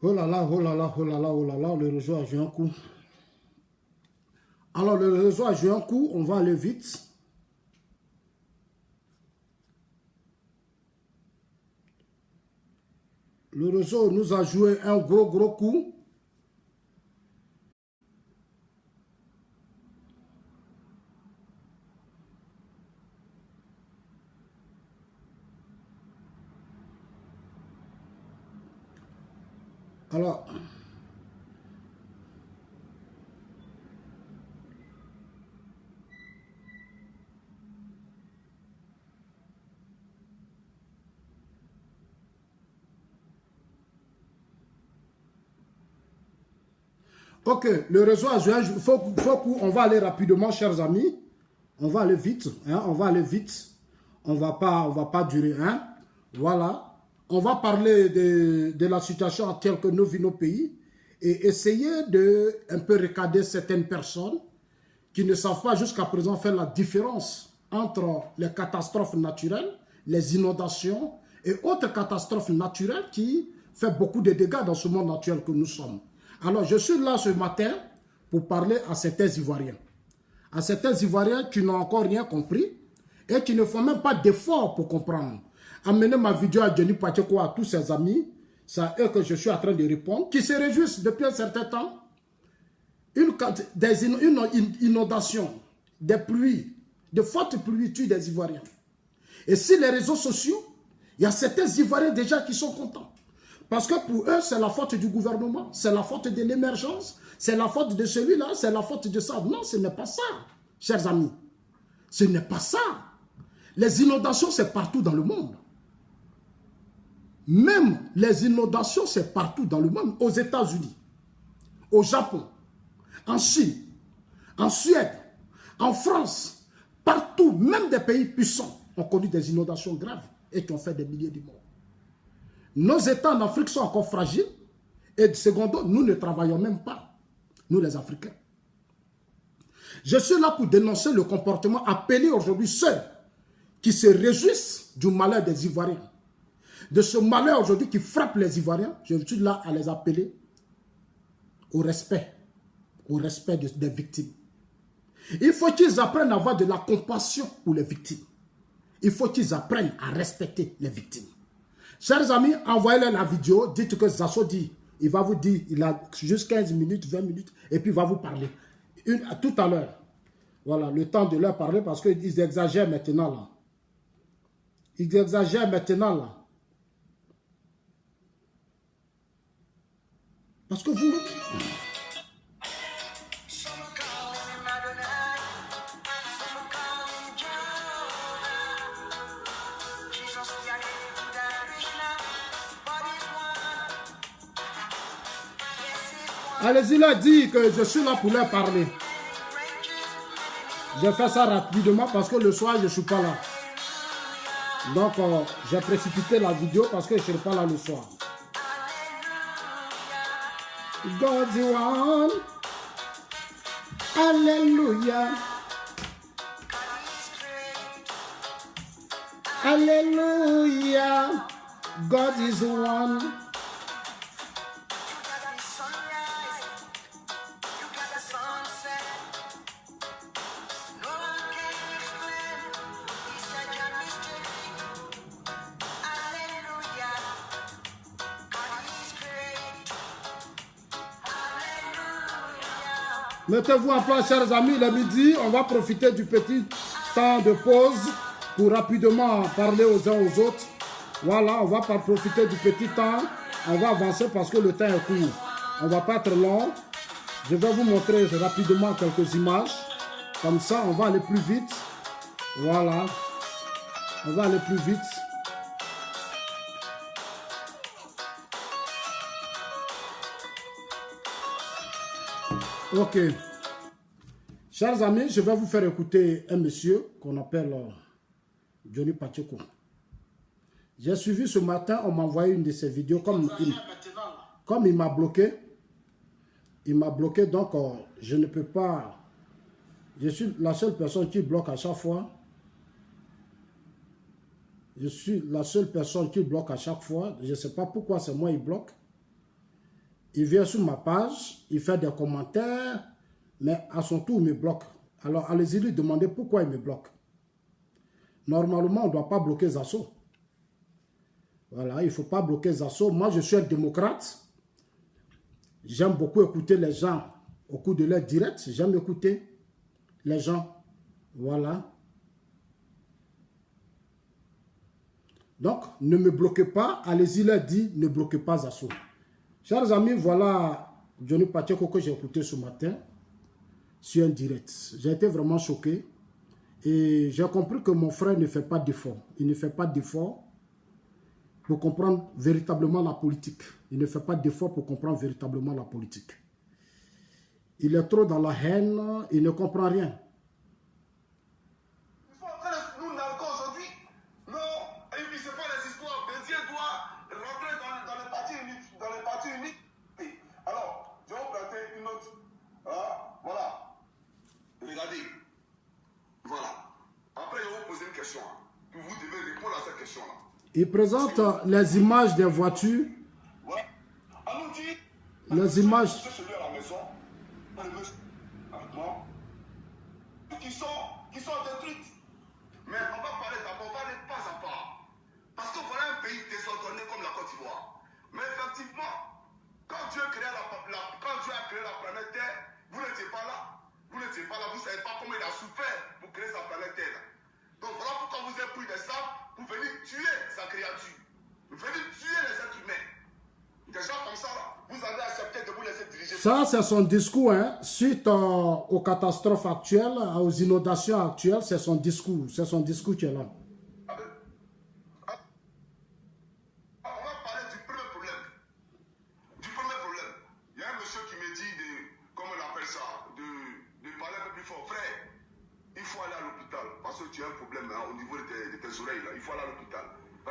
Oh là là, oh là là, oh là là, oh là là, le réseau a joué un coup. Alors, le réseau a joué un coup, on va aller vite. Le réseau nous a joué un gros coup. Alors, ok, le réseau a joué, on va aller rapidement, chers amis. On va aller vite, hein, on va aller vite. On va pas durer, hein. Voilà. On va parler de la situation actuelle que nous vivons au pays et essayer de un peu regarder certaines personnes qui ne savent pas jusqu'à présent faire la différence entre les catastrophes naturelles, les inondations et autres catastrophes naturelles qui font beaucoup de dégâts dans ce monde naturel que nous sommes. Alors, je suis là ce matin pour parler à certains Ivoiriens. À certains Ivoiriens qui n'ont encore rien compris et qui ne font même pas d'efforts pour comprendre. Amener ma vidéo à Johnny Pacheco, à tous ses amis, c'est à eux que je suis en train de répondre, qui se réjouissent depuis un certain temps. Une inondation, des pluies, de fortes pluies tuent des Ivoiriens. Et sur les réseaux sociaux, il y a certains Ivoiriens déjà qui sont contents. Parce que pour eux, c'est la faute du gouvernement, c'est la faute de l'émergence, c'est la faute de celui-là, c'est la faute de ça. Non, ce n'est pas ça, chers amis. Ce n'est pas ça. Les inondations, c'est partout dans le monde. Même les inondations, c'est partout dans le monde. Aux États-Unis, au Japon, en Chine, en Suède, en France, partout, même des pays puissants ont connu des inondations graves et qui ont fait des milliers de morts. Nos États en Afrique sont encore fragiles et secondo, nous ne travaillons même pas, nous les Africains. Je suis là pour dénoncer le comportement appelé aujourd'hui ceux qui se réjouissent du malheur des Ivoiriens. De ce malheur aujourd'hui qui frappe les Ivoiriens, je suis là à les appeler au respect des victimes. Il faut qu'ils apprennent à avoir de la compassion pour les victimes. Il faut qu'ils apprennent à respecter les victimes. Chers amis, envoyez-leur la vidéo, dites que Zasso dit, il va vous dire, il a juste 15 minutes, 20 minutes, et puis il va vous parler. Tout à l'heure. Voilà, le temps de leur parler parce qu'ils exagèrent maintenant là. Ils exagèrent maintenant là. Parce que vous... Allez-y là, dit que je suis là pour leur parler. Je fais ça rapidement parce que le soir, je ne suis pas là. Donc, j'ai précipité la vidéo parce que je ne serai pas là le soir. God's one. Alléluia. Alléluia. God is one. Mettez-vous en place, chers amis, le midi, on va profiter du petit temps de pause pour rapidement parler aux uns aux autres. Voilà, on va pas profiter du petit temps, on va avancer parce que le temps est court. On va pas être long. Je vais vous montrer rapidement quelques images. Comme ça, on va aller plus vite. Voilà, on va aller plus vite. Ok. Chers amis, je vais vous faire écouter un monsieur qu'on appelle Johnny Pacheco. J'ai suivi ce matin, on m'a envoyé une de ses vidéos. Comme il m'a bloqué, donc je ne peux pas. Je suis la seule personne qui bloque à chaque fois. Je suis la seule personne qui bloque à chaque fois. Je ne sais pas pourquoi c'est moi qui bloque. Il vient sur ma page, il fait des commentaires, mais à son tour, il me bloque. Alors, allez-y lui demander pourquoi il me bloque. Normalement, on ne doit pas bloquer Zasso. Voilà, il ne faut pas bloquer Zasso. Moi, je suis un démocrate. J'aime beaucoup écouter les gens au cours de leur direct. J'aime écouter les gens. Voilà. Donc, ne me bloquez pas. Allez-y leur dire, ne bloquez pas Zasso. Chers amis, voilà Johnny Pacheco que j'ai écouté ce matin sur un direct. J'ai été vraiment choqué. Et j'ai compris que mon frère ne fait pas d'effort. Il ne fait pas d'effort pour comprendre véritablement la politique. Il ne fait pas d'effort pour comprendre véritablement la politique. Il est trop dans la haine, il ne comprend rien. Nous narguons aujourd'hui. Non, et puis c'est pas les histoires. Béziers doit rentrer dans les partis uniques. Alors, je vais vous planter une autre. Voilà. Regardez. Voilà. Après, je vais vous poser une question. Vous devez répondre à cette question-là. Il présente les images des voitures. Ouais. On nous dit. Les images. Celui à la maison. Qui sont détruites. Mais on va parler d'abord, on va aller pas à pas. Parce que voilà un pays désordonné comme la Côte d'Ivoire. Mais effectivement, quand Dieu a créé la planète Terre, vous n'étiez pas là. Vous n'étiez pas là, vous ne savez pas comment il a souffert pour créer sa planète Terre. Donc voilà pourquoi vous avez pris des sables pour venir tuer sa créature. Vous venez tuer les êtres humains. Des gens comme ça, là, vous avez accepté de vous laisser diriger. Ça, c'est son discours, hein. Suite aux catastrophes actuelles, aux inondations actuelles, c'est son discours. C'est son discours qui est là. On va parler du premier problème. Du premier problème. Il y a un monsieur qui me dit, comment on appelle ça, de parler un peu plus fort. Frère, il faut aller à l'hôpital. Parce que tu as un problème au niveau de tes oreilles. Là. Il faut aller à l'hôpital.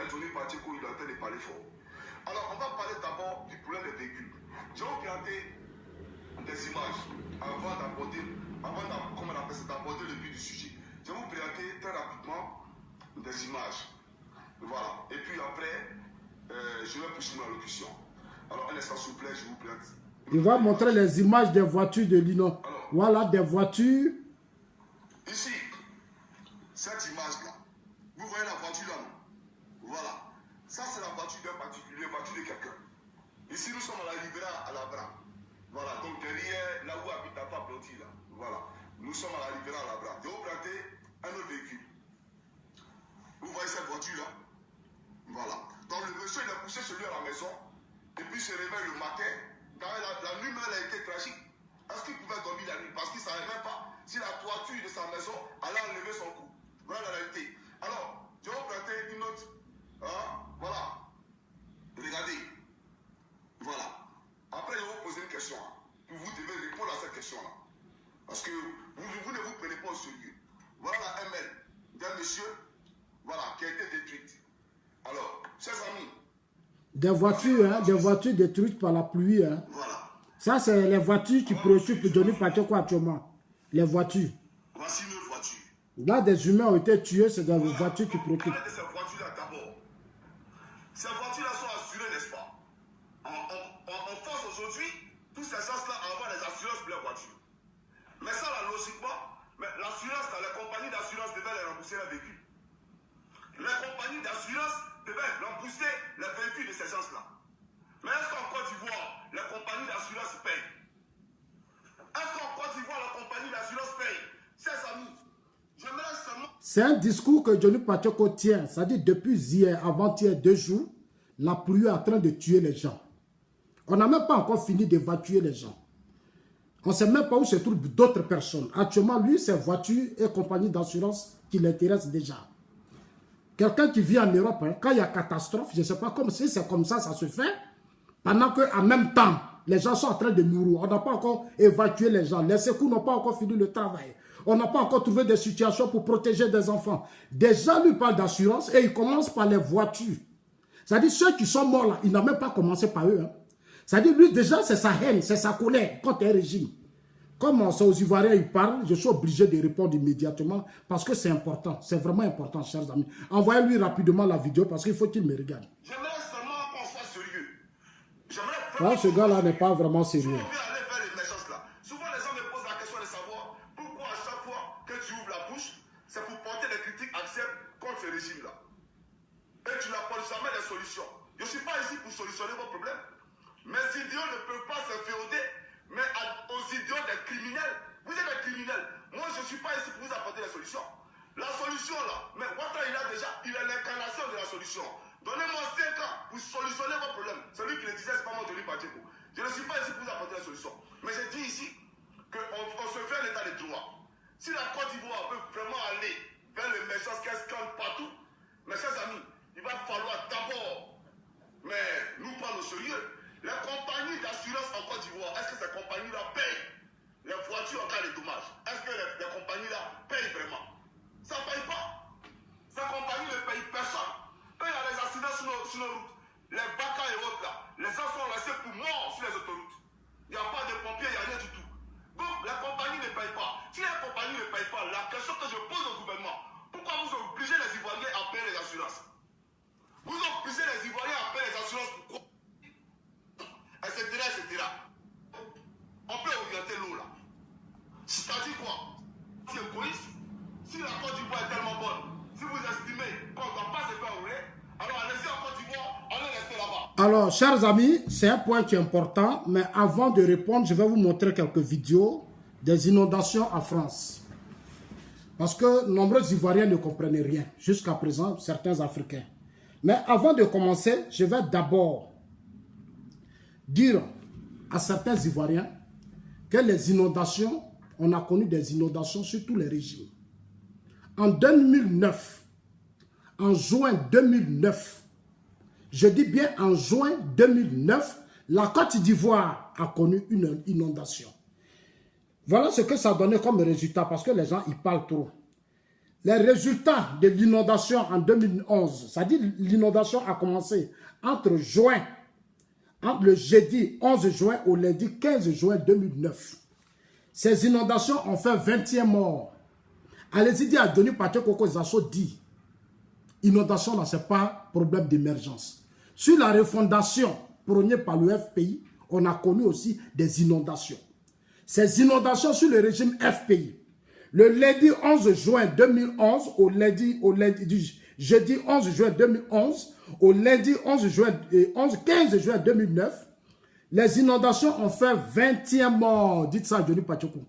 Johnny Pacheco, il est en train de parler fort. Alors, on va parler d'abord du problème des véhicules. Je vais vous présenter des images avant d'aborder le but du sujet. Je vais vous présenter très rapidement des images. Voilà. Et puis après, je vais poursuivre ma locution. Alors, un instant, s'il vous plaît, je vous présente. Il va montrer les images des voitures de Lino. Voilà, des voitures. Ici, cette image-là, vous voyez la voiture là, non? Voilà. Ça, c'est la voiture d'un particulier, la voiture de quelqu'un. Ici, nous sommes à la Ribera, à la Bra. Voilà, donc derrière, là où habite ta femme Bloti, là. Voilà. Nous sommes à la Ribera, à la Bra. Je vais vous présenter un autre véhicule. Vous voyez cette voiture-là? Voilà. Donc, le monsieur, il a poussé celui à la maison, et puis il se réveille le matin. La nuit, elle a été tragique. Est-ce qu'il pouvait dormir la nuit? Parce qu'il ne savait même pas si la toiture de sa maison allait enlever son cou. Voilà la réalité. Alors, je vais vous présenter une autre. Voilà. Regardez. Voilà. Après, je vais vous poser une question. Vous devez répondre à cette question-là. Parce que vous ne vous prenez pas au sérieux. Voilà la ML d'un monsieur, voilà, qui a été détruite. Alors, chers amis. Des voitures, hein, des voitures détruites par la pluie. Hein. Voilà. Ça, c'est les voitures qui préoccupent Johnny Pacheco actuellement. Les voitures. Voici nos voitures. Là, des humains ont été tués, c'est des voitures qui préoccupent. Parlez de ces voitures-là d'abord. Ces voitures-là sont assurées, n'est-ce pas? On force aujourd'hui tous ces gens-là à avoir des assurances pour leurs voitures. Mais ça, là, logiquement, l'assurance, les compagnies d'assurance devaient les rembourser les véhicules. Les compagnies d'assurance devaient rembourser les véhicules de ces gens-là. Mais est-ce qu'en Côte d'Ivoire, les compagnies d'assurance payent? Est-ce qu'en Côte d'Ivoire, les compagnies d'assurance payent? Chers amis, j'aimerais seulement... C'est un discours que Johnny Pacheco tient. C'est-à-dire depuis hier, avant-hier, 2 jours, la pluie est en train de tuer les gens. On n'a même pas encore fini d'évacuer les gens. On ne sait même pas où se trouvent d'autres personnes. Actuellement, lui, c'est voitures et compagnies d'assurance qui l'intéressent déjà. Quelqu'un qui vit en Europe, hein, quand il y a catastrophe, je ne sais pas si c'est comme ça se fait, pendant qu'en même temps, les gens sont en train de mourir. On n'a pas encore évacué les gens. Les secours n'ont pas encore fini le travail. On n'a pas encore trouvé des situations pour protéger des enfants. Des gens lui parlent d'assurance et ils commencent par les voitures. C'est-à-dire ceux qui sont morts là, il n'a même pas commencé par eux. Hein. C'est-à-dire lui déjà c'est sa haine, c'est sa colère contre un régime. Comme c'est aux Ivoiriens ils parlent, je suis obligé de répondre immédiatement parce que c'est important, c'est vraiment important, chers amis. Envoyez-lui rapidement la vidéo parce qu'il faut qu'il me regarde. J'aimerais seulement qu'on soit sérieux. J'aimerais Là, ce gars-là n'est pas vraiment sérieux. Souvent, les gens me posent la question de savoir pourquoi à chaque fois que tu ouvres la bouche, c'est pour porter des critiques acceptes contre ce régime-là. Et tu n'apportes jamais des solutions. Je ne suis pas ici pour solutionner vos problèmes. Mes idiots ne peuvent pas s'inféoder, mais aux idiots des criminels. Vous êtes des criminels. Moi, je ne suis pas ici pour vous apporter des solutions. La solution, là, mais Ouattara, il a déjà, il est l'incarnation de la solution. Donnez-moi 5 ans pour solutionner vos problèmes. Celui qui le disait, c'est pas moi, Johnny Pacheco. Je ne suis pas ici pour vous apporter des solutions. Mais je dis ici qu'on se fait un état de droit. Si la Côte d'Ivoire peut vraiment aller vers l'émergence qu'elle scanne partout, mes chers amis, il va falloir d'abord, mais nous prendre au sérieux. Les compagnies d'assurance en Côte d'Ivoire, est-ce que ces compagnies-là payent les voitures en cas de dommages? Est-ce que les compagnies-là payent vraiment? Ça ne paye pas. Ces compagnies ne payent personne. Eux, il y a les accidents sur nos routes. Les BACA et autres là, les gens sont laissés pour morts sur les autoroutes. Il n'y a pas de pompiers, il n'y a rien du tout. Donc, les compagnies ne payent pas. Si les compagnies ne payent pas, la question que je pose au gouvernement, pourquoi vous obligez les Ivoiriens à payer les assurances? Vous obligez les Ivoiriens à payer les assurances pourquoi? Etc., etc. On peut orienter l'eau là. C'est-à-dire quoi? C'est égoïste. Si la Côte d'Ivoire est tellement bonne, si vous estimez qu'on ne doit pas se faire rouler, alors allez-y en Côte d'Ivoire, allez rester là-bas. Alors, chers amis, c'est un point qui est important, mais avant de répondre, je vais vous montrer quelques vidéos des inondations en France. Parce que nombreux Ivoiriens ne comprenaient rien, jusqu'à présent, certains Africains. Mais avant de commencer, je vais d'abord dire à certains Ivoiriens que les inondations, on a connu des inondations sur tous les régimes. En 2009, en juin 2009, je dis bien en juin 2009, la Côte d'Ivoire a connu une inondation. Voilà ce que ça donnait comme résultat, parce que les gens y parlent trop. Les résultats de l'inondation en 2011, c'est-à-dire l'inondation a commencé entre le jeudi 11 juin au lundi 15 juin 2009. Ces inondations ont fait 21 morts. Allez-y dire à Johnny Pacheco que Zasso dit, inondation là, ce n'est pas problème d'émergence. Sur la refondation prônée par le FPI, on a connu aussi des inondations. Ces inondations sur le régime FPI, le lundi 11 juin 2011 au jeudi 11 juin 2011 au lundi 15 juin 2009, les inondations ont fait 21 morts. Dites ça à Johnny Pacheco.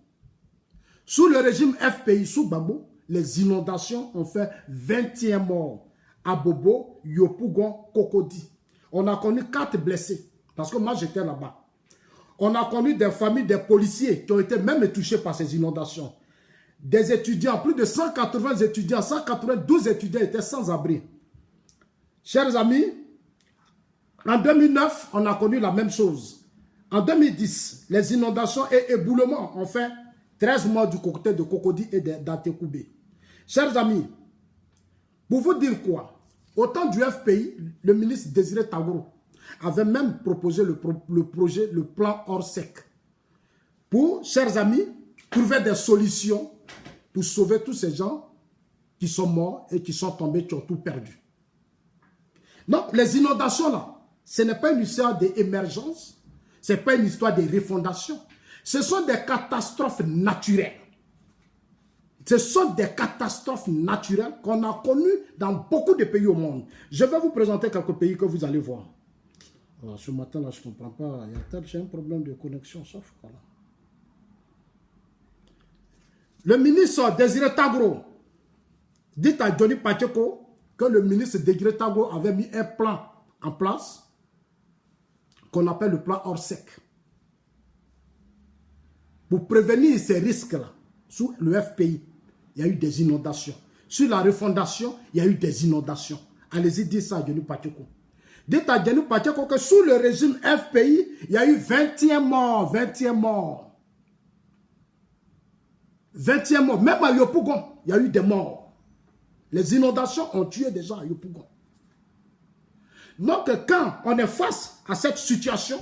Sous le régime FPI, sous Gbagbo, les inondations ont fait 21 morts. À Bobo, Yopougon, Cocody. On a connu 4 blessés, parce que moi j'étais là-bas. On a connu des familles, des policiers qui ont été même touchés par ces inondations. Des étudiants, plus de 180 étudiants, 192 étudiants étaient sans abri. Chers amis, en 2009, on a connu la même chose. En 2010, les inondations et éboulements ont fait 13 morts du cocktail de Cocody et d'Antekoubé. Chers amis, pour vous dire quoi? Au temps du FPI, le ministre Désiré Tagoro avait même proposé le plan Orsec pour, chers amis, trouver des solutions pour sauver tous ces gens qui sont morts et qui sont tombés, qui ont tout perdu. Donc, les inondations là, ce n'est pas une histoire d'émergence, ce n'est pas une histoire de refondation. Ce sont des catastrophes naturelles. Ce sont des catastrophes naturelles qu'on a connues dans beaucoup de pays au monde. Je vais vous présenter quelques pays que vous allez voir. Alors, ce matin là, je ne comprends pas. J'ai un problème de connexion, sauf quoi là. Le ministre Désiré Tagoro dit à Johnny Pacheco que le ministre Désiré Tagoro avait mis un plan en place qu'on appelle le plan Orsec. Pour prévenir ces risques-là, sous le FPI, il y a eu des inondations. Sur la refondation, il y a eu des inondations. Allez-y, dites ça à Johnny Pacheco. Dites à Johnny Pacheco que sous le régime FPI, il y a eu 21 morts. 21 morts. 21 morts. Même à Yopougon, il y a eu des morts. Les inondations ont tué des gens à Yopougon. Donc, quand on est face à cette situation,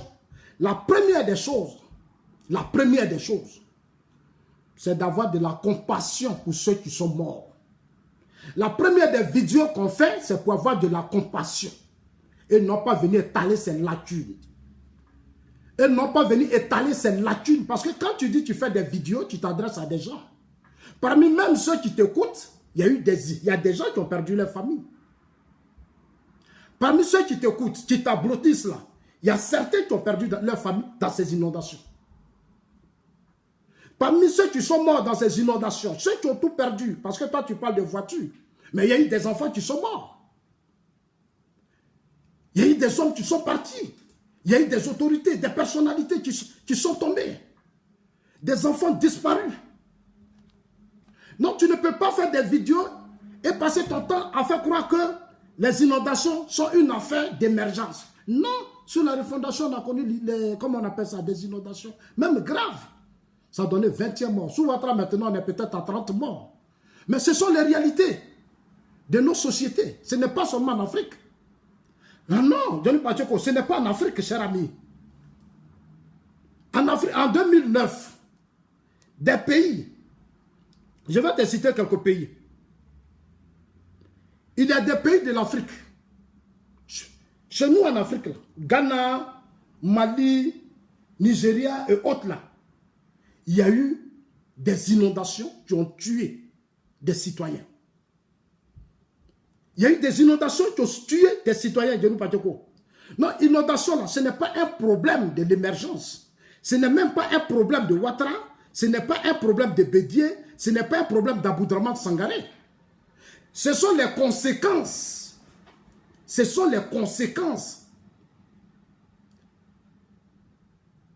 la première des choses, c'est d'avoir de la compassion pour ceux qui sont morts. La première des vidéos qu'on fait, c'est pour avoir de la compassion. Et non pas venir taler ses lacunes. Et non pas venir étaler ses lacunes. Parce que quand tu dis que tu fais des vidéos, tu t'adresses à des gens. Parmi même ceux qui t'écoutent, il y a des gens qui ont perdu leur famille. Parmi ceux qui t'écoutent, qui t'applaudissent là, il y a certains qui ont perdu leur famille dans ces inondations. Parmi ceux qui sont morts dans ces inondations, ceux qui ont tout perdu, parce que toi tu parles de voitures, mais il y a eu des enfants qui sont morts. Il y a eu des hommes qui sont partis. Il y a eu des autorités, des personnalités qui sont tombées. Des enfants disparus. Non, tu ne peux pas faire des vidéos et passer ton temps à faire croire que les inondations sont une affaire d'émergence. Non, sur la refondation, on a connu, comment on appelle ça, des inondations, même graves. Ça a donné 20e mort. Sous Ouattara, maintenant, on est peut-être à 30 morts. Mais ce sont les réalités de nos sociétés. Ce n'est pas seulement en Afrique. Non, Johnny Pacheco, ce n'est pas en Afrique, cher ami. En Afrique, en 2009, des pays, je vais te citer quelques pays. Il y a des pays de l'Afrique. Chez nous en Afrique, là, Ghana, Mali, Nigeria et autres là, il y a eu des inondations qui ont tué des citoyens. Il y a eu des inondations qui ont tué des citoyens de Pateko. Non, inondation là, ce n'est pas un problème de l'émergence. Ce n'est même pas un problème de Ouattara. Ce n'est pas un problème de Bédié. Ce n'est pas un problème d'Aboudraman Sangaré. Ce sont les conséquences. Ce sont les conséquences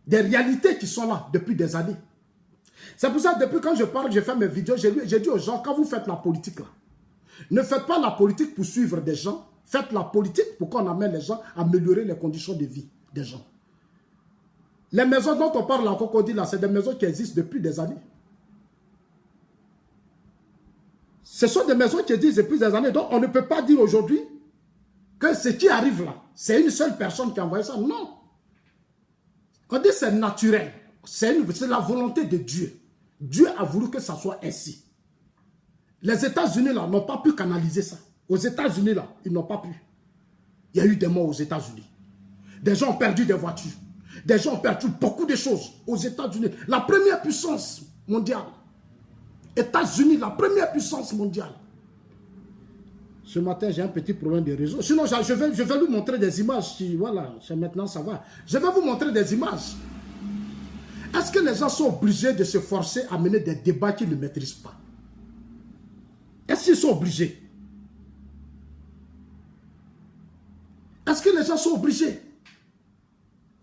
des réalités qui sont là depuis des années. C'est pour ça que depuis quand je parle, je fais mes vidéos, j'ai dit aux gens, quand vous faites la politique là, ne faites pas la politique pour suivre des gens, faites la politique pour qu'on amène les gens à améliorer les conditions de vie des gens. Les maisons dont on parle en Cocody là, c'est des maisons qui existent depuis des années. Ce sont des maisons qui existent depuis des années, donc on ne peut pas dire aujourd'hui que ce qui arrive là, c'est une seule personne qui a envoyé ça. Non. On dit c'est naturel. C'est la volonté de Dieu. Dieu a voulu que ça soit ainsi. Les États-Unis là n'ont pas pu canaliser ça. Aux États-Unis là, ils n'ont pas pu. Il y a eu des morts aux États-Unis. Des gens ont perdu des voitures. Des gens ont perdu beaucoup de choses aux États-Unis. La première puissance mondiale. États-Unis, la première puissance mondiale. Ce matin, j'ai un petit problème de réseau. Sinon, je vais vous montrer des images. Voilà, maintenant ça va. Je vais vous montrer des images. Est-ce que les gens sont obligés de se forcer à mener des débats qu'ils ne maîtrisent pas? Est-ce qu'ils sont obligés? Est-ce que les gens sont obligés?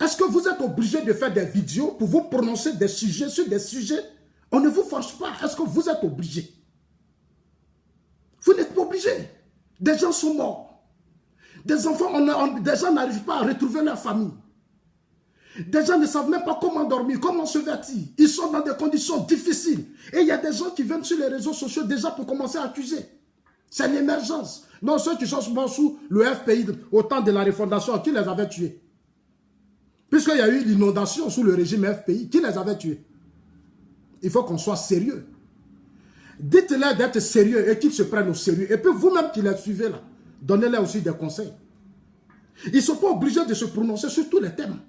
Est-ce que vous êtes obligés de faire des vidéos pour vous prononcer des sujets sur des sujets? On ne vous force pas. Est-ce que vous êtes obligés? Vous n'êtes pas obligés. Des gens sont morts. Des enfants, des gens n'arrivent pas à retrouver leur famille. Des gens ne savent même pas comment dormir, comment se vêtir. Ils sont dans des conditions difficiles. Et il y a des gens qui viennent sur les réseaux sociaux déjà pour commencer à accuser. C'est l'émergence. Non, ceux qui sont souvent sous le FPI au temps de la refondation, qui les avait tués? Puisqu'il y a eu l'inondation sous le régime FPI, qui les avait tués? Il faut qu'on soit sérieux. Dites-leur d'être sérieux et qu'ils se prennent au sérieux. Et puis vous-même qui les suivez là, donnez-leur aussi des conseils. Ils ne sont pas obligés de se prononcer sur tous les thèmes.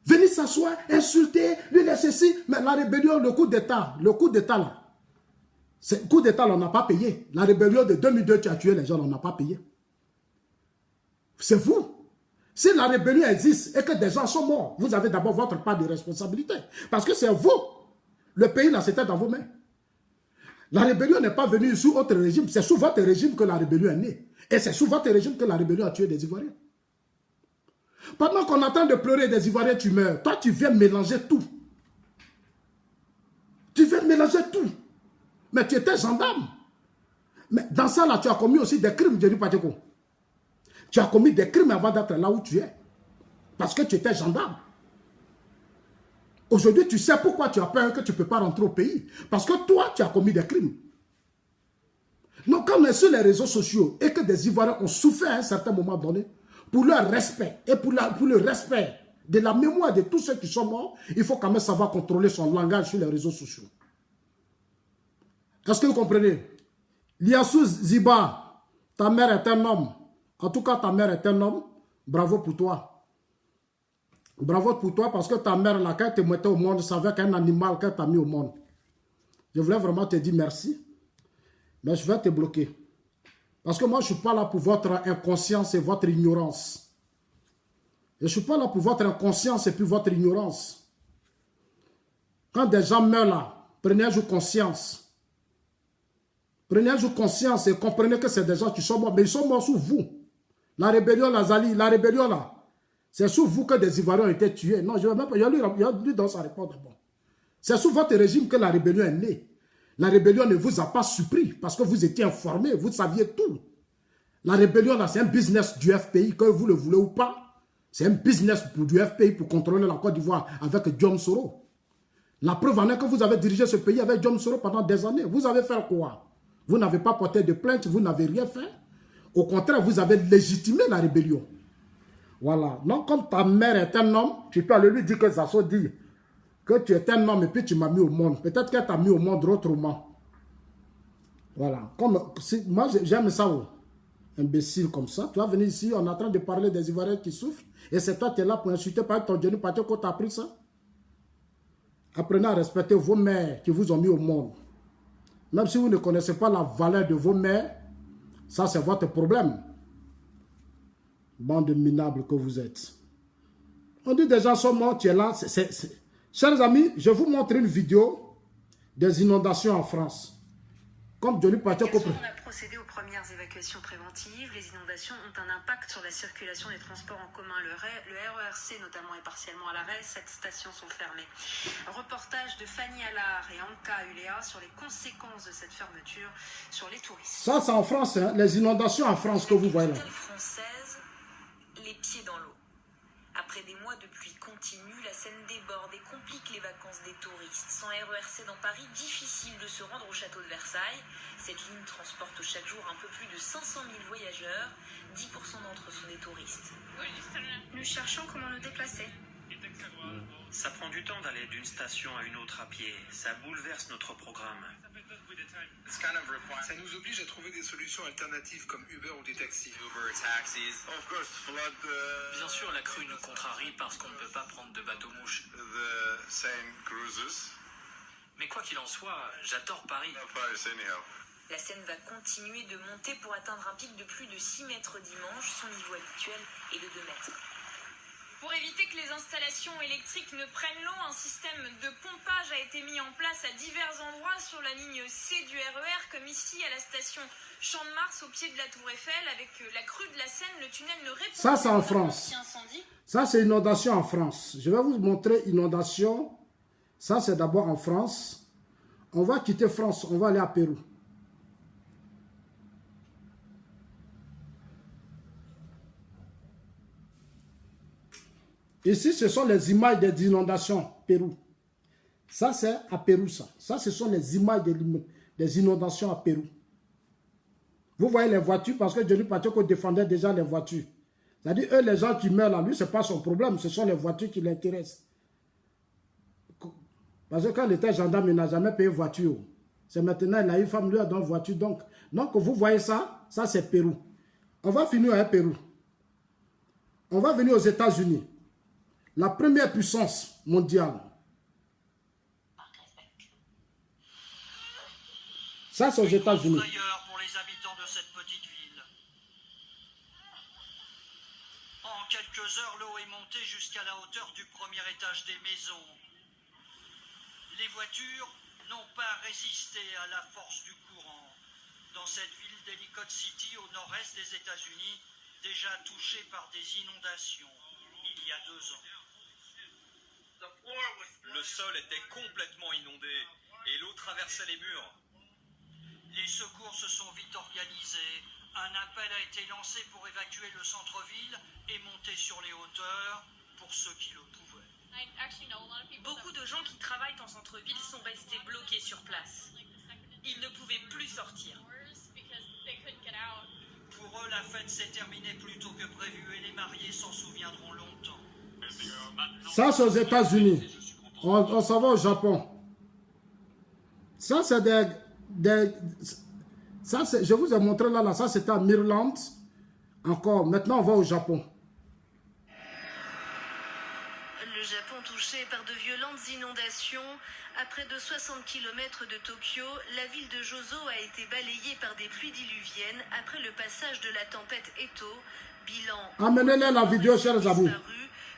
Venir s'asseoir, insulter, lui laisser ceci. Mais la rébellion, le coup d'État là, le coup d'État là, on n'a pas payé. La rébellion de 2002 qui a tué les gens, on n'a pas payé. C'est vous. Si la rébellion existe et que des gens sont morts, vous avez d'abord votre part de responsabilité. Parce que c'est vous. Le pays là, c'était dans vos mains. La rébellion n'est pas venue sous autre régime. C'est sous votre régime que la rébellion est née. Et c'est sous votre régime que la rébellion a tué des Ivoiriens. Pendant qu'on est en train de pleurer des Ivoiriens, tu meurs. Toi, tu viens mélanger tout. Tu viens mélanger tout. Mais tu étais gendarme. Mais dans ça, là, tu as commis aussi des crimes, Jerry Pateko. Tu as commis des crimes avant d'être là où tu es. Parce que tu étais gendarme. Aujourd'hui, tu sais pourquoi tu as peur que tu ne peux pas rentrer au pays. Parce que toi, tu as commis des crimes. Donc, quand on est sur les réseaux sociaux et que des Ivoiriens ont souffert à un certain moment donné, pour leur respect et pour le respect de la mémoire de tous ceux qui sont morts, il faut quand même savoir contrôler son langage sur les réseaux sociaux. Est-ce que vous comprenez? Liassou Ziba, ta mère est un homme. En tout cas, ta mère est un homme. Bravo pour toi. Bravo pour toi parce que ta mère, là, quand elle te mettait au monde, savait qu'un animal qu'elle t'a mis au monde. Je voulais vraiment te dire merci. Mais je vais te bloquer. Parce que moi, je ne suis pas là pour votre inconscience et votre ignorance. Je ne suis pas là pour votre inconscience et puis votre ignorance. Quand des gens meurent là, prenez un jour conscience. Prenez un jour conscience et comprenez que c'est des gens qui sont morts. Mais ils sont morts sous vous. La rébellion, la Zali, la rébellion là. C'est sous vous que des Ivoiriens ont été tués. Non, je ne vais même pas. Il y a lui dans sa réponse d'abord. C'est sous votre régime que la rébellion est née. La rébellion ne vous a pas surpris parce que vous étiez informés, vous saviez tout. La rébellion là, c'est un business du FPI, que vous le voulez ou pas. C'est un business du FPI pour contrôler la Côte d'Ivoire avec John Soro. La preuve en est que vous avez dirigé ce pays avec John Soro pendant des années. Vous avez fait quoi? Vous n'avez pas porté de plainte, vous n'avez rien fait. Au contraire, vous avez légitimé la rébellion. Voilà. Donc, comme ta mère est un homme, tu peux aller lui dire que Zasso dit que tu es un homme et puis tu m'as mis au monde. Peut-être qu'elle t'a mis au monde autrement. Voilà. Comme, moi, j'aime ça. Oh. Imbécile comme ça. Tu vas venir ici, on est en train de parler des Ivoiriens qui souffrent. Et c'est toi qui es là pour insulter par ton Johnny Pacho qu'on t'a appris ça. Apprenez à respecter vos mères qui vous ont mis au monde. Même si vous ne connaissez pas la valeur de vos mères, ça c'est votre problème. Bande de minables que vous êtes. On dit des gens sont morts, tu es là. Chers amis, je vais vous montrer une vidéo des inondations en France. Comme Johnny Pacho. On a procédé aux premières évacuations préventives. Les inondations ont un impact sur la circulation des transports en commun. Le RERC notamment est partiellement à l'arrêt. 7 stations sont fermées. Reportage de Fanny Allard et Anka Uléa sur les conséquences de cette fermeture sur les touristes. Ça c'est en France, hein, les inondations en France que vous voyez là. Française, les pieds dans l'eau. Après des mois de pluie continue, la Seine déborde et complique les vacances des touristes. Sans RERC dans Paris, difficile de se rendre au château de Versailles. Cette ligne transporte chaque jour un peu plus de 500 000 voyageurs. 10% d'entre eux sont des touristes. Nous cherchons comment nous déplacer. Ça prend du temps d'aller d'une station à une autre à pied. Ça bouleverse notre programme. Ça nous oblige à trouver des solutions alternatives comme Uber ou des taxis. Bien sûr, la crue nous contrarie parce qu'on ne peut pas prendre de bateau-mouche. Mais quoi qu'il en soit, j'adore Paris. La Seine va continuer de monter pour atteindre un pic de plus de 6 mètres dimanche. Son niveau habituel est de 2 mètres. Pour éviter que les installations électriques ne prennent l'eau, un système de pompage a été mis en place à divers endroits sur la ligne C du RER, comme ici à la station Champ de Mars, au pied de la Tour Eiffel. Avec la crue de la Seine, le tunnel ne répond pas. Ça, c'est en France. Ça, c'est inondation en France. Je vais vous montrer inondation. Ça, c'est d'abord en France. On va quitter France, on va aller à Pérou. Ici, ce sont les images des inondations, Pérou. Ça, c'est à Pérou, ça. Ça, ce sont les images des inondations à Pérou. Vous voyez les voitures, parce que Johnny Pacheco défendait déjà les voitures. C'est-à-dire, eux, les gens qui meurent là, lui, ce n'est pas son problème. Ce sont les voitures qui l'intéressent. Parce que quand il était gendarme, il n'a jamais payé voiture. C'est maintenant, il a une femme, lui, a donné voiture. Donc, vous voyez ça, ça, c'est Pérou. On va finir avec Pérou. On va venir aux États-Unis. La première puissance mondiale. Ça, c'est aux États-Unis. Pour les habitants de cette petite ville. En quelques heures, l'eau est montée jusqu'à la hauteur du premier étage des maisons. Les voitures n'ont pas résisté à la force du courant. Dans cette ville d'Ellicott City, au nord-est des États-Unis, déjà touchée par des inondations il y a 2 ans. Le sol était complètement inondé et l'eau traversait les murs. Les secours se sont vite organisés. Un appel a été lancé pour évacuer le centre-ville et monter sur les hauteurs pour ceux qui le pouvaient. Beaucoup de gens qui travaillent en centre-ville sont restés bloqués sur place. Ils ne pouvaient plus sortir. Pour eux, la fête s'est terminée plus tôt que prévu et les mariés s'en souviendront longtemps. Ça, c'est aux États-Unis. On s'en va au Japon. Ça, c'est ça, je vous ai montré là, ça c'était en Irlande. Encore, maintenant on va au Japon. Le Japon touché par de violentes inondations. À près de 60 km de Tokyo, la ville de Joso a été balayée par des pluies diluviennes après le passage de la tempête Eto. Bilan. Amenez-les la vidéo, chers amis.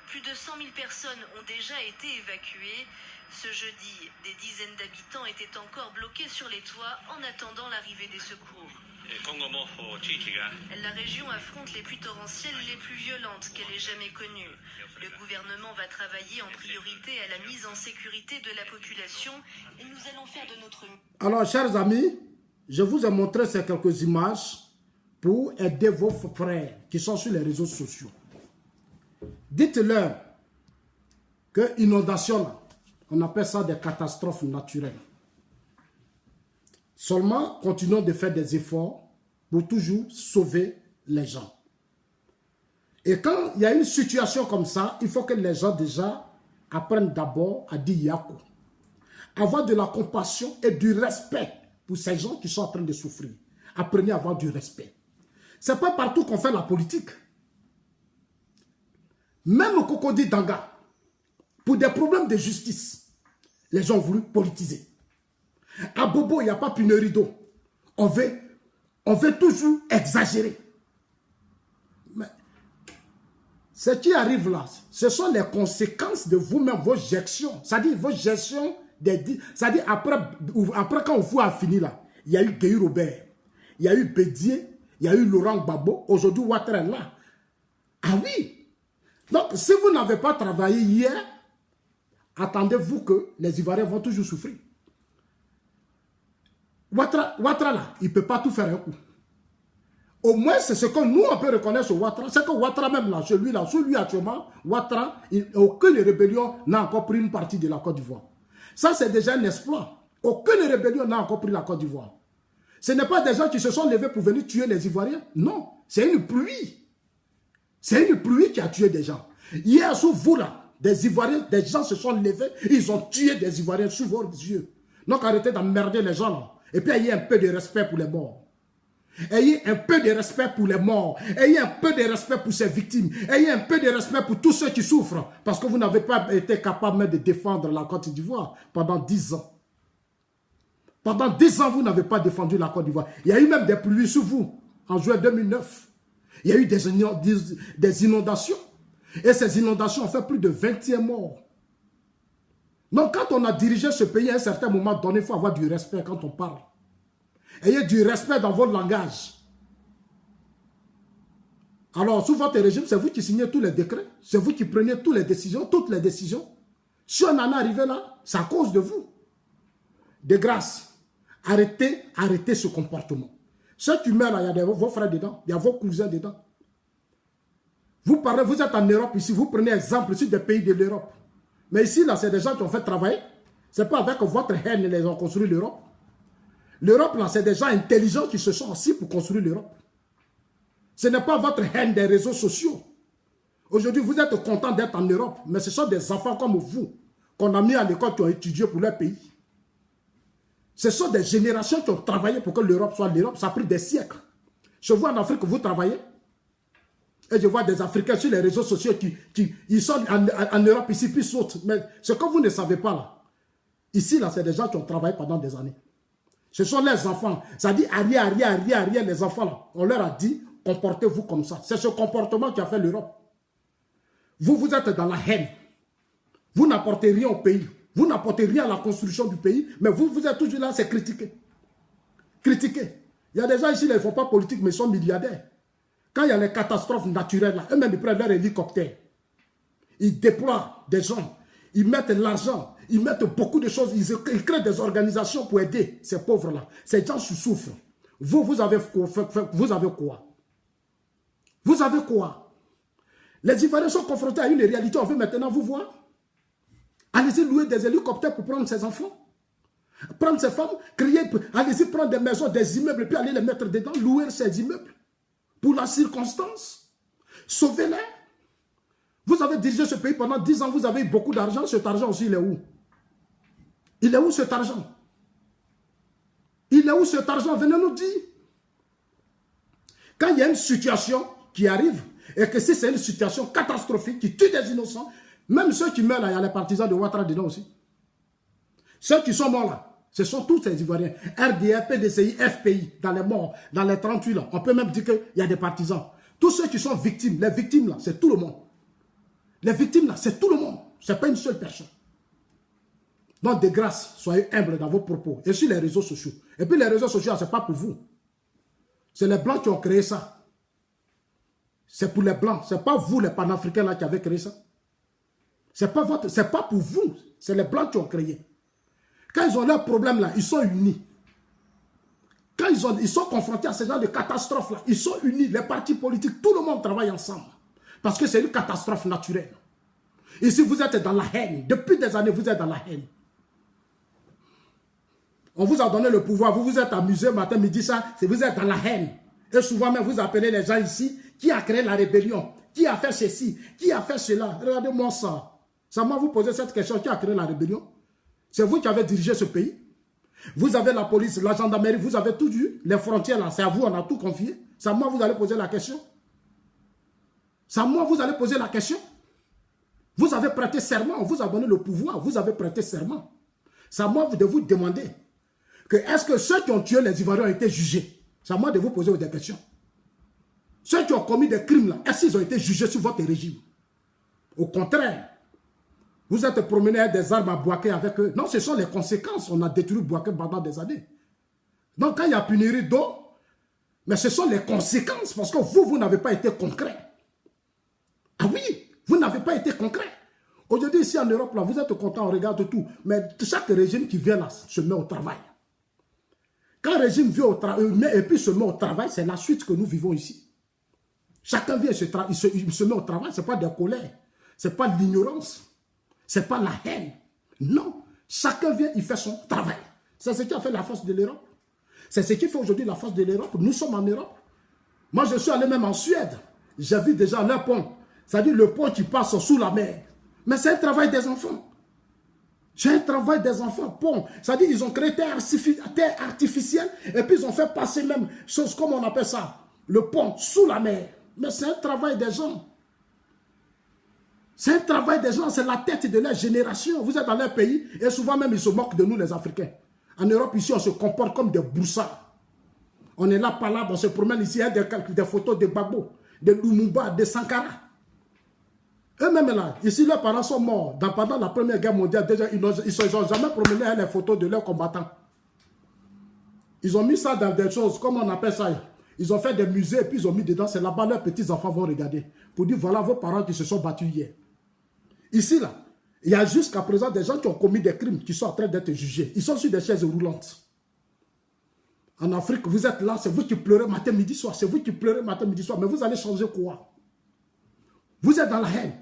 Plus de 100 000 personnes ont déjà été évacuées. Ce jeudi, des dizaines d'habitants étaient encore bloqués sur les toits en attendant l'arrivée des secours. La région affronte les pluies torrentielles les plus violentes qu'elle ait jamais connues. Le gouvernement va travailler en priorité à la mise en sécurité de la population et nous allons faire de notre mieux. Alors, chers amis, je vous ai montré ces quelques images pour aider vos frères qui sont sur les réseaux sociaux. Dites-leur que inondation, là, on appelle ça des catastrophes naturelles. Seulement, continuons de faire des efforts pour toujours sauver les gens. Et quand il y a une situation comme ça, il faut que les gens déjà apprennent d'abord à dire Yakou. Avoir de la compassion et du respect pour ces gens qui sont en train de souffrir. Apprenez à avoir du respect. Ce n'est pas partout qu'on fait la politique. Même au Cocody Danga, pour des problèmes de justice, les gens ont voulu politiser. À Bobo, il n'y a pas pénurie d'eau. On veut toujours exagérer. Mais ce qui arrive là, ce sont les conséquences de vous-même, vos gestions. C'est-à-dire vos gestions, c'est-à-dire après quand vous a fini là, il y a eu Guy Robert, il y a eu Bédier, il y a eu Laurent Gbagbo, aujourd'hui Ouattara est là. Ah oui. Donc si vous n'avez pas travaillé hier, attendez-vous que les Ivoiriens vont toujours souffrir. Ouattara là, il ne peut pas tout faire un coup. Au moins, c'est ce que nous, on peut reconnaître sur Ouattara. C'est que Ouattara même là, celui actuellement, Ouattara, aucune rébellion n'a encore pris une partie de la Côte d'Ivoire. Ça, c'est déjà un exploit. Aucune rébellion n'a encore pris la Côte d'Ivoire. Ce n'est pas des gens qui se sont levés pour venir tuer les Ivoiriens. Non, c'est une pluie. C'est une pluie qui a tué des gens. Hier, sous vous là, des Ivoiriens, des gens se sont levés, ils ont tué des Ivoiriens sous vos yeux. Donc arrêtez d'emmerder les gens là. Et puis ayez un peu de respect pour les morts. Ayez un peu de respect pour les morts. Ayez un peu de respect pour ces victimes. Ayez un peu de respect pour tous ceux qui souffrent. Parce que vous n'avez pas été capable de défendre la Côte d'Ivoire pendant 10 ans. Pendant 10 ans, vous n'avez pas défendu la Côte d'Ivoire. Il y a eu même des pluies sur vous en juin 2009. Il y a eu des inondations. Et ces inondations ont fait plus de 21 morts. Donc quand on a dirigé ce pays à un certain moment donné, il faut avoir du respect quand on parle. Ayez du respect dans votre langage. Alors, sous votre régime, c'est vous qui signez tous les décrets. C'est vous qui prenez toutes les décisions. Si on en est arrivé là, c'est à cause de vous. De grâce, arrêtez ce comportement. Ceux qui meurent là, il y a vos frères dedans, il y a vos cousins dedans. Vous parlez, vous êtes en Europe ici, vous prenez exemple sur des pays de l'Europe. Mais ici, là, c'est des gens qui ont fait travailler. Ce n'est pas avec votre haine qu'ils ont construit l'Europe. L'Europe, là, c'est des gens intelligents qui se sont assis pour construire l'Europe. Ce n'est pas votre haine des réseaux sociaux. Aujourd'hui, vous êtes content d'être en Europe, mais ce sont des enfants comme vous qu'on a mis à l'école qui ont étudié pour leur pays. Ce sont des générations qui ont travaillé pour que l'Europe soit l'Europe. Ça a pris des siècles. Je vois en Afrique que vous travaillez. Et je vois des Africains sur les réseaux sociaux ils sont en Europe ici, puis sautent. Mais ce que vous ne savez pas là, ici, là, c'est des gens qui ont travaillé pendant des années. Ce sont les enfants. Ça dit arrière, les enfants là. On leur a dit, comportez-vous comme ça. C'est ce comportement qui a fait l'Europe. Vous êtes dans la haine. Vous n'apportez rien au pays. Vous n'apportez rien à la construction du pays. Mais vous êtes toujours là, c'est critiquer. Critiquer. Il y a des gens ici, ils ne font pas politique, mais ils sont milliardaires. Quand il y a les catastrophes naturelles, là, eux-mêmes, ils prennent leur hélicoptère. Ils déploient des gens. Ils mettent l'argent. Ils mettent beaucoup de choses. Ils créent des organisations pour aider ces pauvres-là. Ces gens souffrent. Vous avez quoi? Vous avez quoi? Les Ivoiriens sont confrontés à une réalité. On veut maintenant vous voir. Allez-y louer des hélicoptères pour prendre ces enfants. Prendre ces femmes, allez-y prendre des maisons, des immeubles, puis aller les mettre dedans, louer ces immeubles. Pour la circonstance, sauvez-les. Vous avez dirigé ce pays pendant 10 ans, vous avez eu beaucoup d'argent. Cet argent aussi, il est où? Il est où cet argent? Il est où cet argent? Venez nous dire. Quand il y a une situation qui arrive, et que si c'est une situation catastrophique qui tue des innocents, Même ceux qui meurent là, il y a les partisans de Ouattara dedans aussi. Ceux qui sont morts là, ce sont tous ces Ivoiriens. RDR, PDCI, FPI, dans les morts, dans les 38 là. On peut même dire qu'il y a des partisans. Tous ceux qui sont victimes, les victimes là, c'est tout le monde. Les victimes là, c'est tout le monde. Ce n'est pas une seule personne. Donc, de grâce, soyez humbles dans vos propos. Et sur les réseaux sociaux. Et puis les réseaux sociaux, ce n'est pas pour vous. C'est les Blancs qui ont créé ça. C'est pour les Blancs. Ce n'est pas vous, les panafricains, là, qui avez créé ça. Ce n'est pas pour vous. C'est les Blancs qui ont créé. Quand ils ont leurs problèmes, là, ils sont unis. Quand ils sont confrontés à ce genre de catastrophes, là, ils sont unis. Les partis politiques, tout le monde travaille ensemble. Parce que c'est une catastrophe naturelle. Ici, vous êtes dans la haine. Depuis des années, vous êtes dans la haine. On vous a donné le pouvoir, vous vous êtes amusé matin, midi, ça, vous êtes dans la haine. Et souvent même, vous appelez les gens ici, qui a créé la rébellion, qui a fait ceci, qui a fait cela. Regardez-moi ça. Ça m'a vous posé cette question, qui a créé la rébellion? C'est vous qui avez dirigé ce pays. Vous avez la police, la gendarmerie, vous avez tout eu. Les frontières, là, c'est à vous, on a tout confié. C'est à moi, vous allez poser la question. C'est à moi, vous allez poser la question. Vous avez prêté serment, on vous a donné le pouvoir, vous avez prêté serment. C'est à moi de vous demander que est-ce que ceux qui ont tué les Ivoiriens ont été jugés? C'est à moi de vous poser des questions. Ceux qui ont commis des crimes là, est-ce qu'ils ont été jugés sur votre régime? Au contraire, vous êtes promenés avec des armes à Bouaké avec eux. Non, ce sont les conséquences. On a détruit Bouaké pendant des années. Donc quand il y a pénurie d'eau, mais ce sont les conséquences parce que vous n'avez pas été concret. Ah oui, vous n'avez pas été concret. Aujourd'hui, ici en Europe, là, vous êtes content, on regarde tout. Mais chaque régime qui vient là se met au travail. Quand un régime vient au travail et puis se met au travail, c'est la suite que nous vivons ici. Chacun vient il se met au travail, ce n'est pas de la colère, ce n'est pas de l'ignorance, ce n'est pas la haine. Non, chacun vient, il fait son travail. C'est ce qui a fait la force de l'Europe. C'est ce qui fait aujourd'hui la force de l'Europe. Nous sommes en Europe. Moi, je suis allé même en Suède. J'ai vu déjà leur pont. C'est-à-dire le pont qui passe sous la mer. Mais c'est un travail des enfants. C'est un travail des enfants. Pont. C'est-à-dire qu'ils ont créé terre artificielle et puis ils ont fait passer même chose comme on appelle ça, le pont sous la mer. Mais c'est un travail des gens. C'est un travail des gens, c'est la tête de leur génération. Vous êtes dans leur pays et souvent même ils se moquent de nous les Africains. En Europe ici on se comporte comme des broussards. On est là par là, on se promène ici, il y a des photos de Gbagbo, de Lumumba, de Sankara. Eux-mêmes là, ici leurs parents sont morts pendant la Première Guerre mondiale. Déjà, ils ne sont jamais promenés avec les photos de leurs combattants. Ils ont mis ça dans des choses, comme on appelle ça. Ils ont fait des musées et puis ils ont mis dedans, c'est là-bas leurs petits-enfants vont regarder. Pour dire, voilà vos parents qui se sont battus hier. Ici là, il y a jusqu'à présent des gens qui ont commis des crimes qui sont en train d'être jugés. Ils sont sur des chaises roulantes. En Afrique, vous êtes là, c'est vous qui pleurez matin, midi, soir. C'est vous qui pleurez matin, midi, soir. Mais vous allez changer quoi? Vous êtes dans la haine.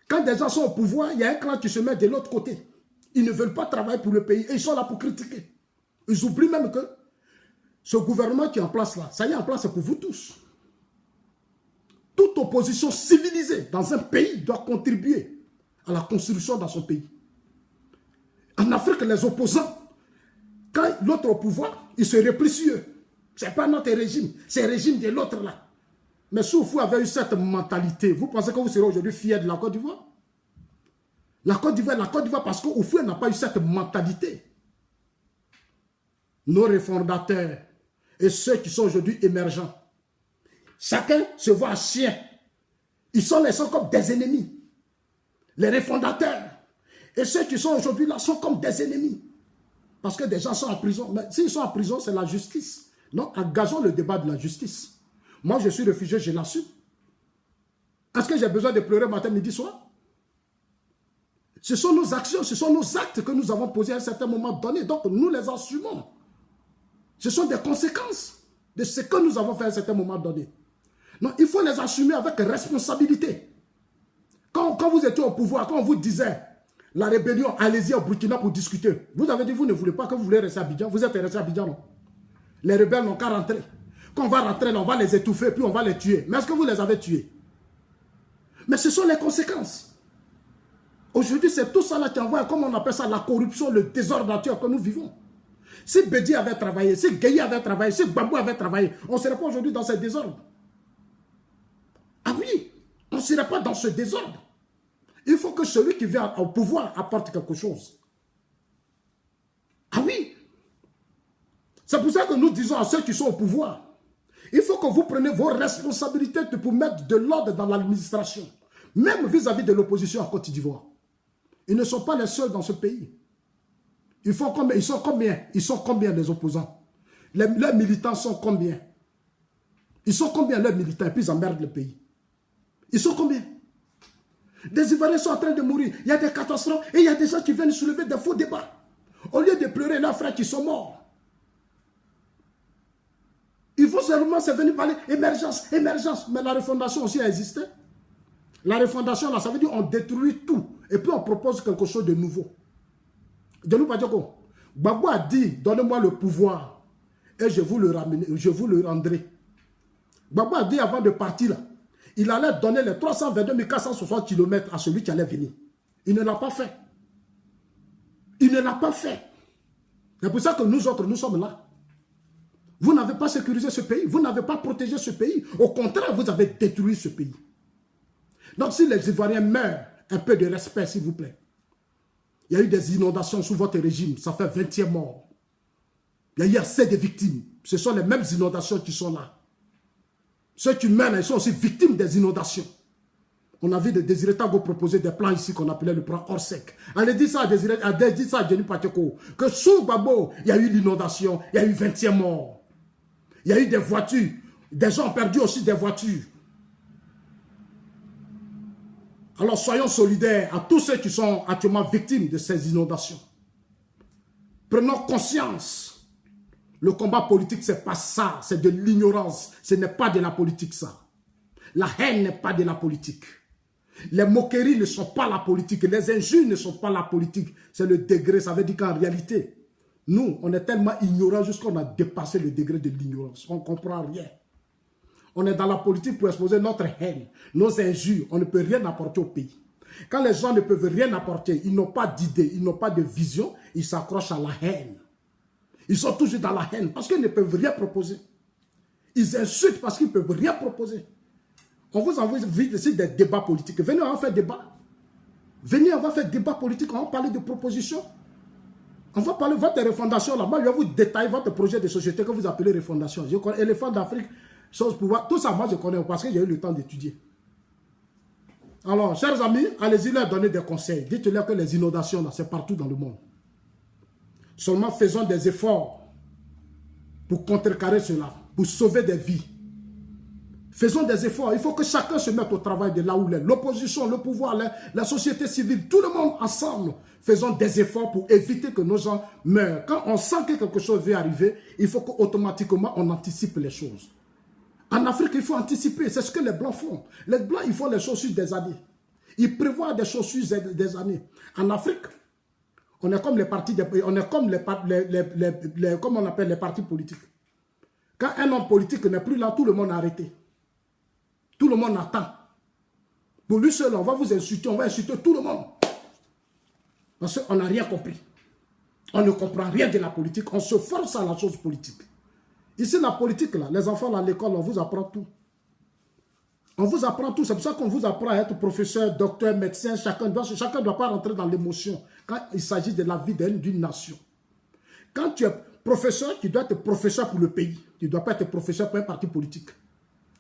Quand des gens sont au pouvoir, il y a un clan qui se met de l'autre côté. Ils ne veulent pas travailler pour le pays et ils sont là pour critiquer. Ils oublient même que ce gouvernement qui est en place là, ça y est en place, c'est pour vous tous. Toute opposition civilisée dans un pays doit contribuer à la construction dans son pays. En Afrique, les opposants, quand l'autre au pouvoir, ils se replient sur eux. Ce n'est pas notre régime, c'est le régime de l'autre là. Mais si vous avez eu cette mentalité, vous pensez que vous serez aujourd'hui fiers de la Côte d'Ivoire? La Côte d'Ivoire parce qu'Oufoué n'a pas eu cette mentalité. Nos réformateurs et ceux qui sont aujourd'hui émergents, chacun se voit chien. Ils sont laissés comme des ennemis. Les réformateurs et ceux qui sont aujourd'hui là sont comme des ennemis. Parce que des gens sont en prison. Mais s'ils sont en prison, c'est la justice. Non, engageons le débat de la justice. Moi, je suis réfugié, je l'assume. Est-ce que j'ai besoin de pleurer matin, midi, soir? Ce sont nos actions, ce sont nos actes que nous avons posés à un certain moment donné. Donc, nous les assumons. Ce sont des conséquences de ce que nous avons fait à un certain moment donné. Non, il faut les assumer avec responsabilité. Quand vous étiez au pouvoir, quand on vous disait la rébellion, allez-y au Burkina pour discuter. Vous avez dit, vous ne voulez pas, que vous voulez rester à Abidjan. Vous êtes resté à Abidjan, non? Les rebelles n'ont qu'à rentrer. Quand on va rentrer là, on va les étouffer, puis on va les tuer. Mais est-ce que vous les avez tués? Mais ce sont les conséquences. Aujourd'hui, c'est tout ça là qui envoie, comme on appelle ça, la corruption, le désordre nature que nous vivons. Si Bédi avait travaillé, si Gueye avait travaillé, si Gbagbo avait travaillé, on ne serait pas aujourd'hui dans ce désordre. Ah oui, on ne serait pas dans ce désordre. Il faut que celui qui vient au pouvoir apporte quelque chose. Ah oui. C'est pour ça que nous disons à ceux qui sont au pouvoir, il faut que vous preniez vos responsabilités pour mettre de l'ordre dans l'administration, même vis-à-vis de l'opposition en Côte d'Ivoire. Ils ne sont pas les seuls dans ce pays. Ils sont combien? Ils sont combien les opposants? Leurs militants sont combien? Ils sont combien leurs militants? Et puis ils emmerdent le pays. Ils sont combien? Des Ivoiriens sont en train de mourir. Il y a des catastrophes et il y a des gens qui viennent soulever des faux débats. Au lieu de pleurer leurs frères qui sont morts. Il faut seulement se venir parler émergence, émergence. Mais la refondation aussi a existé. La refondation, là, ça veut dire qu'on détruit tout. Et puis on propose quelque chose de nouveau. De nous pas dire quoi. Gbagbo a dit, donnez-moi le pouvoir. Et je vous le rendrai. Gbagbo a dit avant de partir, là, il allait donner les 322 460 km à celui qui allait venir. Il ne l'a pas fait. Il ne l'a pas fait. C'est pour ça que nous autres, nous sommes là. Vous n'avez pas sécurisé ce pays. Vous n'avez pas protégé ce pays. Au contraire, vous avez détruit ce pays. Donc si les Ivoiriens meurent, un peu de respect, s'il vous plaît. Il y a eu des inondations sous votre régime. Ça fait 20e mort. Il y a eu assez de victimes. Ce sont les mêmes inondations qui sont là. Ceux qui meurent, ils sont aussi victimes des inondations. On a vu de Désiré Tago proposer des plans ici qu'on appelait le plan Orsec. Allez dire ça à Désiré, dit ça à Denis Pateko, que sous Gbagbo, il y a eu l'inondation, il y a eu 20e mort. Il y a eu des voitures. Des gens ont perdu aussi des voitures. Alors soyons solidaires à tous ceux qui sont actuellement victimes de ces inondations. Prenons conscience. Le combat politique, ce n'est pas ça. C'est de l'ignorance. Ce n'est pas de la politique, ça. La haine n'est pas de la politique. Les moqueries ne sont pas la politique. Les injures ne sont pas la politique. C'est le degré. Ça veut dire qu'en réalité, nous, on est tellement ignorants jusqu'on a dépassé le degré de l'ignorance. On ne comprend rien. On est dans la politique pour exposer notre haine, nos injures. On ne peut rien apporter au pays. Quand les gens ne peuvent rien apporter, ils n'ont pas d'idée, ils n'ont pas de vision, ils s'accrochent à la haine. Ils sont toujours dans la haine parce qu'ils ne peuvent rien proposer. Ils insultent parce qu'ils ne peuvent rien proposer. On vous envoie ici des débats politiques. Venez, on va faire débat. Venez, on va faire débat politique, on va parler de propositions. On va parler de votre refondation là-bas. Je vais vous détailler votre projet de société que vous appelez refondation. Je connais Éléphant d'Afrique, chose pouvoir. Tout ça, moi, je connais parce que j'ai eu le temps d'étudier. Alors, chers amis, allez-y leur donner des conseils. Dites-leur que les inondations, là, c'est partout dans le monde. Seulement faisons des efforts pour contrecarrer cela, pour sauver des vies. Faisons des efforts. Il faut que chacun se mette au travail de là où il est. L'opposition, le pouvoir, la société civile, tout le monde ensemble. Faisons des efforts pour éviter que nos gens meurent. Quand on sent que quelque chose va arriver, il faut qu'automatiquement on anticipe les choses. En Afrique, il faut anticiper. C'est ce que les Blancs font. Les Blancs, ils font les choses sur des années. Ils prévoient des choses sur des années. En Afrique, on est comme les partis, on est comme comme on appelle les partis politiques. Quand un homme politique n'est plus là, tout le monde a arrêté. Tout le monde attend. Pour lui seul, on va vous insulter, on va insulter tout le monde. Parce qu'on n'a rien compris. On ne comprend rien de la politique. On se force à la chose politique. Ici, la politique, là, les enfants à l'école, on vous apprend tout. On vous apprend tout. C'est pour ça qu'on vous apprend à être professeur, docteur, médecin. Chacun ne doit pas rentrer dans l'émotion quand il s'agit de la vie d'une nation. Quand tu es professeur, tu dois être professeur pour le pays. Tu ne dois pas être professeur pour un parti politique.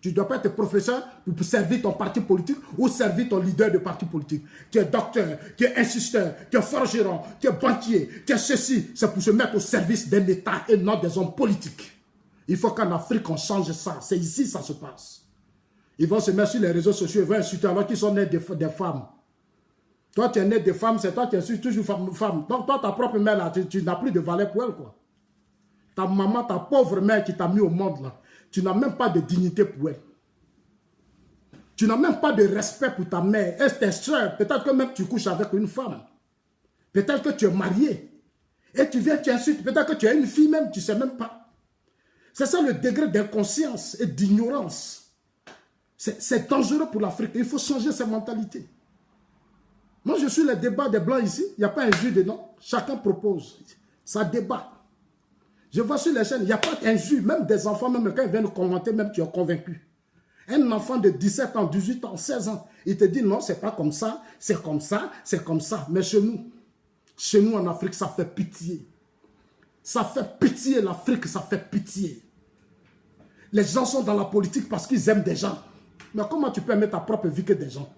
Tu ne dois pas être professeur pour servir ton parti politique ou servir ton leader de parti politique. Tu es docteur, tu es insisteur, tu es forgeron, tu es banquier, tu es ceci. C'est pour se mettre au service d'un État et non des hommes politiques. Il faut qu'en Afrique, on change ça. C'est ici que ça se passe. Ils vont se mettre sur les réseaux sociaux, ils vont insulter alors qu'ils sont nés des femmes. Toi, tu es né des femmes, c'est toi qui insultes toujours femme. Donc, toi, ta propre mère, là, tu n'as plus de valeur pour elle, quoi. Ta maman, ta pauvre mère qui t'a mis au monde, là, tu n'as même pas de dignité pour elle. Tu n'as même pas de respect pour ta mère. Et tes soeurs, peut-être que même tu couches avec une femme. Peut-être que tu es marié. Et tu viens, tu insultes. Peut-être que tu es une fille même, tu ne sais même pas. C'est ça le degré d'inconscience et d'ignorance. C'est dangereux pour l'Afrique. Il faut changer sa mentalité. Moi, je suis le débat des Blancs ici. Il n'y a pas un jus dedans. Chacun propose. Ça débat. Je vois sur les chaînes, il n'y a pas un jus. Même des enfants, même quand ils viennent commenter, même tu es convaincu. Un enfant de 17 ans, 18 ans, 16 ans, il te dit non, c'est pas comme ça, c'est comme ça, c'est comme ça. Mais chez nous en Afrique, ça fait pitié. Ça fait pitié, l'Afrique, ça fait pitié. Les gens sont dans la politique parce qu'ils aiment des gens. Mais comment tu peux aimer ta propre vie que des gens?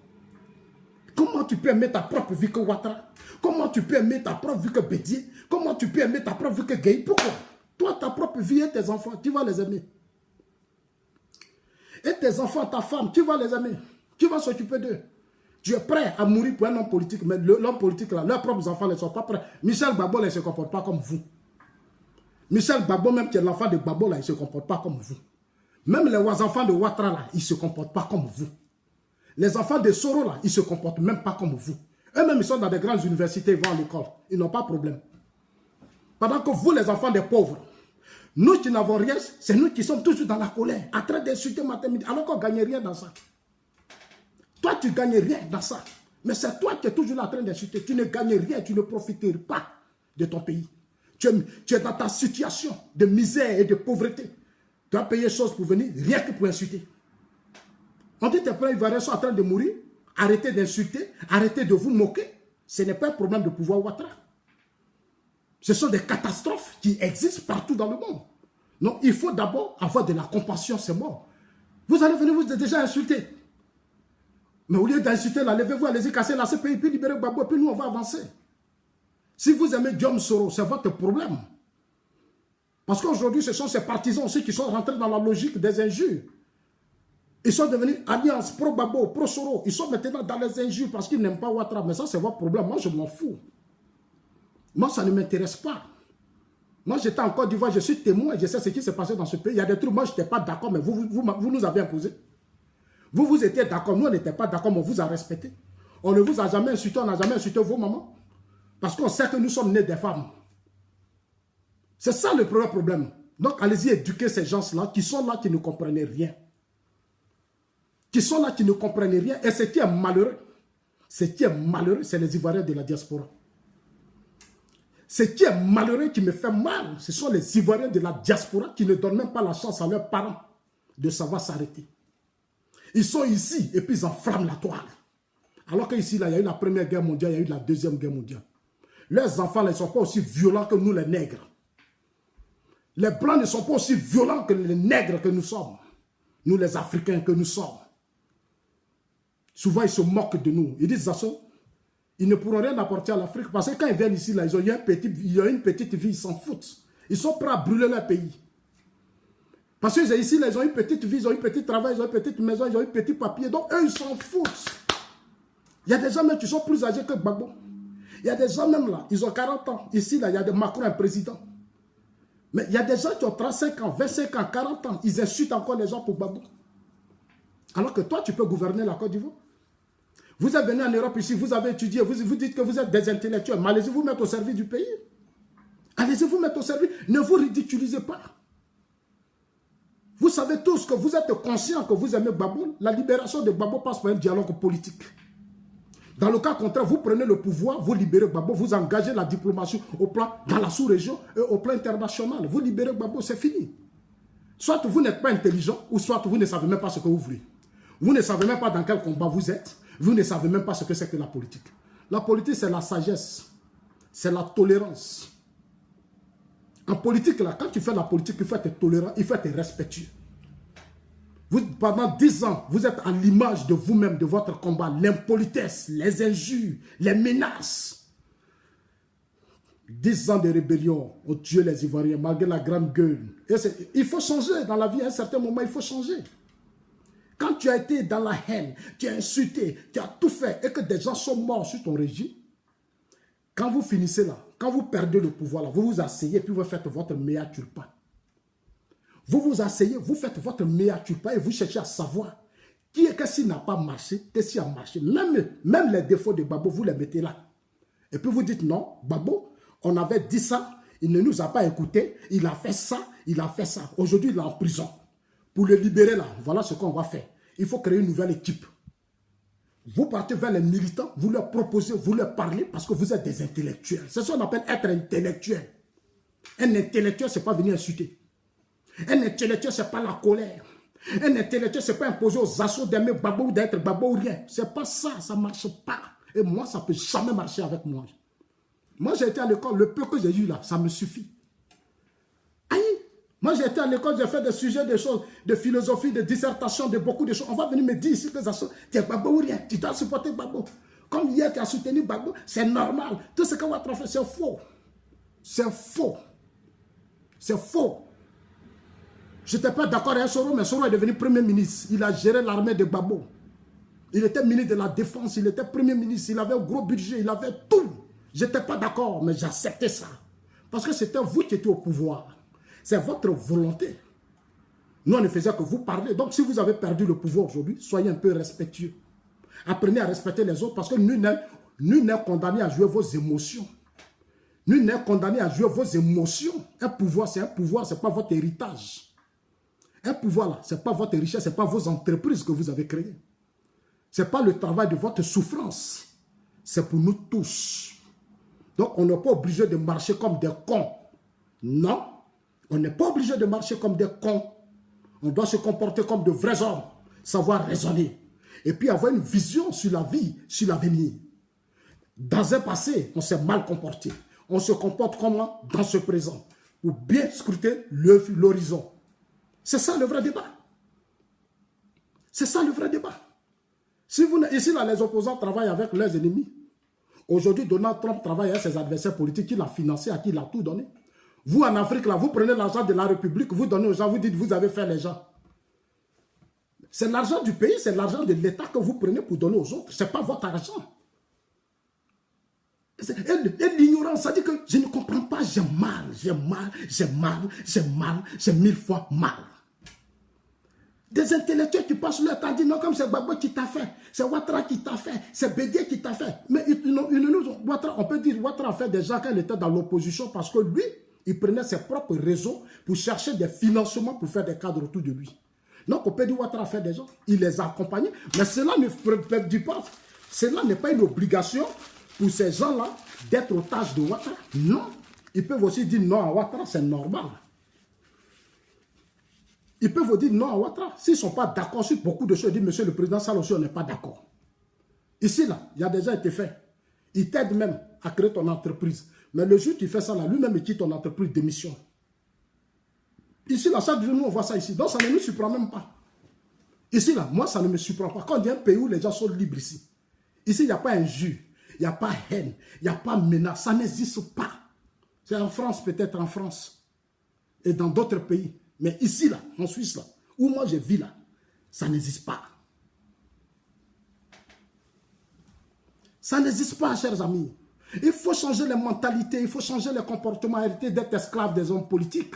Comment tu peux aimer ta propre vie que Ouattara? Comment tu peux aimer ta propre vie que Bédié? Comment tu peux aimer ta propre vie que Gueye? Pourquoi? Toi, ta propre vie et tes enfants, tu vas les aimer. Et tes enfants, ta femme, tu vas les aimer. Tu vas s'occuper d'eux. Tu es prêt à mourir pour un homme politique, mais l'homme politique, là, leurs propres enfants ne sont pas prêts. Michel Gbagbo, là, il ne se comporte pas comme vous. Michel Gbagbo, même qui est l'enfant de Gbagbo, là, il ne se comporte pas comme vous. Même les enfants de Ouattara, là, ils ne se comportent pas comme vous. Les enfants de Soro, là, ils ne se comportent même pas comme vous. Eux-mêmes, ils sont dans des grandes universités, ils vont à l'école. Ils n'ont pas de problème. Pendant que vous, les enfants des pauvres, nous qui n'avons rien, c'est nous qui sommes toujours dans la colère, en train d'insulter matin midi, alors qu'on ne gagne rien dans ça. Toi, tu ne gagnes rien dans ça. Mais c'est toi qui es toujours là en train d'insulter. Tu ne gagnes rien, tu ne profites pas de ton pays. Tu es dans ta situation de misère et de pauvreté. Tu as payé chose pour venir, rien que pour insulter. On dit tes frères ivoiriens sont en train de mourir. Arrêtez d'insulter, arrêtez de vous moquer. Ce n'est pas un problème de pouvoir Ouattara. Ce sont des catastrophes qui existent partout dans le monde. Donc, il faut d'abord avoir de la compassion, c'est mort. Vous allez venir vous déjà insulter. Mais au lieu d'insulter, levez-vous, allez-y casser la CPI, puis libérer Gbagbo, puis nous, on va avancer. Si vous aimez Guillaume Soro, c'est votre problème. Parce qu'aujourd'hui, ce sont ces partisans aussi qui sont rentrés dans la logique des injures. Ils sont devenus alliance pro-Gbagbo, pro-Soro. Ils sont maintenant dans les injures parce qu'ils n'aiment pas Ouattara. Mais ça, c'est votre problème. Moi, je m'en fous. Moi, ça ne m'intéresse pas. Moi, j'étais en Côte d'Ivoire, je suis témoin, je sais ce qui s'est passé dans ce pays. Il y a des trucs, moi, je n'étais pas d'accord, mais vous nous avez imposé. Vous étiez d'accord, nous, on n'était pas d'accord, mais on vous a respecté. On ne vous a jamais insulté, on n'a jamais insulté vos mamans. Parce qu'on sait que nous sommes nés des femmes. C'est ça le premier problème. Donc, allez-y éduquer ces gens-là qui sont là, qui ne comprennent rien. Qui sont là, qui ne comprennent rien. Et ce qui est malheureux, c'est les Ivoiriens de la diaspora. Ce qui est malheureux, qui me fait mal, ce sont les Ivoiriens de la diaspora qui ne donnent même pas la chance à leurs parents de savoir s'arrêter. Ils sont ici et puis ils enflamment la toile. Alors qu'ici, là, il y a eu la Première Guerre mondiale, il y a eu la Deuxième Guerre mondiale. Leurs enfants là, ils ne sont pas aussi violents que nous, les nègres. Les Blancs ne sont pas aussi violents que les nègres que nous sommes. Nous, les Africains que nous sommes. Souvent, ils se moquent de nous. Ils disent, Zasso, ils ne pourront rien apporter à l'Afrique parce que quand ils viennent ici, là, ils ont une petite vie, ils s'en foutent. Ils sont prêts à brûler leur pays. Parce que ici, là, ils ont une petite vie, ils ont une petite travail, ils ont une petite maison, ils ont un petit papier. Donc, eux, ils s'en foutent. Il y a des gens même qui sont plus âgés que Gbagbo. Il y a des gens même là, ils ont 40 ans. Ici, là, il y a des Macron, un président. Mais il y a des gens qui ont 35 ans, 25 ans, 40 ans. Ils insultent encore les gens pour Gbagbo. Alors que toi, tu peux gouverner la Côte d'Ivoire. Vous êtes venu en Europe ici, vous avez étudié, vous dites que vous êtes des intellectuels. Mais allez-y vous mettre au service du pays. Allez-y vous mettre au service. Ne vous ridiculisez pas. Vous savez tous que vous êtes conscients que vous aimez Gbagbo. La libération de Gbagbo passe par un dialogue politique. Dans le cas contraire, vous prenez le pouvoir, vous libérez Gbagbo, vous engagez la diplomatie au plan, dans la sous-région et au plan international. Vous libérez Gbagbo, c'est fini. Soit vous n'êtes pas intelligent, ou soit vous ne savez même pas ce que vous voulez. Vous ne savez même pas dans quel combat vous êtes. Vous ne savez même pas ce que c'est que la politique. La politique, c'est la sagesse. C'est la tolérance. En politique, là, quand tu fais la politique, il faut être tolérant, il faut être respectueux. Vous, pendant 10 ans, vous êtes à l'image de vous-même, de votre combat. L'impolitesse, les injures, les menaces. 10 ans de rébellion ont tué les Ivoiriens, malgré la grande gueule. Et il faut changer dans la vie, à un certain moment, il faut changer. Quand tu as été dans la haine, tu as insulté, tu as tout fait, et que des gens sont morts sur ton régime, quand vous finissez là, quand vous perdez le pouvoir là, vous vous asseyez, puis vous faites votre mea culpa. Vous vous asseyez, vous faites votre mea culpa et vous cherchez à savoir qu'est-ce qui n'a pas marché, qu'est-ce qui a marché. Même les défauts de Gbagbo, vous les mettez là. Et puis vous dites non, Gbagbo, on avait dit ça, il ne nous a pas écouté, il a fait ça, il a fait ça. Aujourd'hui, il est en prison. Pour le libérer là, voilà ce qu'on va faire. Il faut créer une nouvelle équipe. Vous partez vers les militants, vous leur proposez, vous leur parlez parce que vous êtes des intellectuels. C'est ce qu'on appelle être intellectuel. Un intellectuel, ce n'est pas venir insulter. Un intellectuel, ce n'est pas la colère. Un intellectuel, ce n'est pas imposé aux assauts d'aimer Gbagbo ou d'être Gbagbo ou rien. Ce n'est pas ça, ça ne marche pas. Et moi, ça ne peut jamais marcher avec moi. Moi, j'ai été à l'école, le peu que j'ai eu là, ça me suffit. Aïe! Moi, j'ai été à l'école, j'ai fait des sujets, des choses, de philosophie, de dissertation, de beaucoup de choses. On va venir me dire ici que tu es Gbagbo ou rien, tu dois supporter Gbagbo. Comme hier, tu as soutenu Gbagbo, c'est normal. Tout ce que Ouattara fait, c'est faux. C'est faux. C'est faux. Je n'étais pas d'accord avec Soro, mais Soro est devenu Premier ministre. Il a géré l'armée de Gbagbo. Il était ministre de la Défense, il était Premier ministre, il avait un gros budget, il avait tout. Je n'étais pas d'accord, mais j'acceptais ça. Parce que c'était vous qui étiez au pouvoir. C'est votre volonté. Nous, on ne faisait que vous parler. Donc, si vous avez perdu le pouvoir aujourd'hui, soyez un peu respectueux. Apprenez à respecter les autres parce que nul n'est condamné à jouer vos émotions. Nul n'est condamné à jouer vos émotions. Un pouvoir, ce n'est pas votre héritage. Un pouvoir, là, ce n'est pas votre richesse, ce n'est pas vos entreprises que vous avez créées. Ce n'est pas le travail de votre souffrance. C'est pour nous tous. Donc, on n'est pas obligé de marcher comme des cons. Non, on n'est pas obligé de marcher comme des cons. On doit se comporter comme de vrais hommes, savoir raisonner. Et puis avoir une vision sur la vie, sur l'avenir. Dans un passé, on s'est mal comporté. On se comporte comment dans ce présent, pour bien scruter l'horizon. C'est ça le vrai débat. C'est ça le vrai débat. Si vous, ici, là, les opposants travaillent avec leurs ennemis. Aujourd'hui, Donald Trump travaille avec ses adversaires politiques, il a financé, à qui il a tout donné. Vous, en Afrique, là, vous prenez l'argent de la République, vous donnez aux gens, vous dites, vous avez fait les gens. C'est l'argent du pays, c'est l'argent de l'État que vous prenez pour donner aux autres. Ce n'est pas votre argent. Et l'ignorance, ça dit que je ne comprends pas, j'ai mille fois mal. Des intellectuels qui passent leur temps, disent non, comme c'est Gbagbo qui t'a fait, c'est Ouattara qui t'a fait, c'est Bédié qui t'a fait. Mais on peut dire Ouattara a fait déjà quand il était dans l'opposition parce que lui, il prenait ses propres réseaux pour chercher des financements pour faire des cadres autour de lui. Donc on peut dire Ouattara a fait des gens, il les a accompagnés, mais cela ne dit pas, cela n'est pas une obligation pour ces gens-là d'être otages de Ouattara. Non, ils peuvent aussi dire non à Ouattara, c'est normal. Ils peuvent vous dire non à Ouattara. S'ils ne sont pas d'accord sur beaucoup de choses, ils disent, monsieur le président, ça aussi, on n'est pas d'accord. Ici, là, il y a déjà été fait. Il t'aide même à créer ton entreprise. Mais le jour où tu fais ça, là, lui-même, il quitte ton entreprise, démission. Ici, là, chaque jour, nous, on voit ça ici. Donc, ça ne nous surprend même pas. Ici, là, moi, ça ne me surprend pas. Quand il y a un pays où les gens sont libres ici, ici, il n'y a pas injure, il n'y a pas haine, il n'y a pas menace. Ça n'existe pas. C'est en France, peut-être en France. Et dans d'autres pays. Mais ici, là, en Suisse, là, où moi je vis, là, ça n'existe pas. Ça n'existe pas, chers amis. Il faut changer les mentalités, il faut changer les comportements, arrêter d'être esclave des hommes politiques.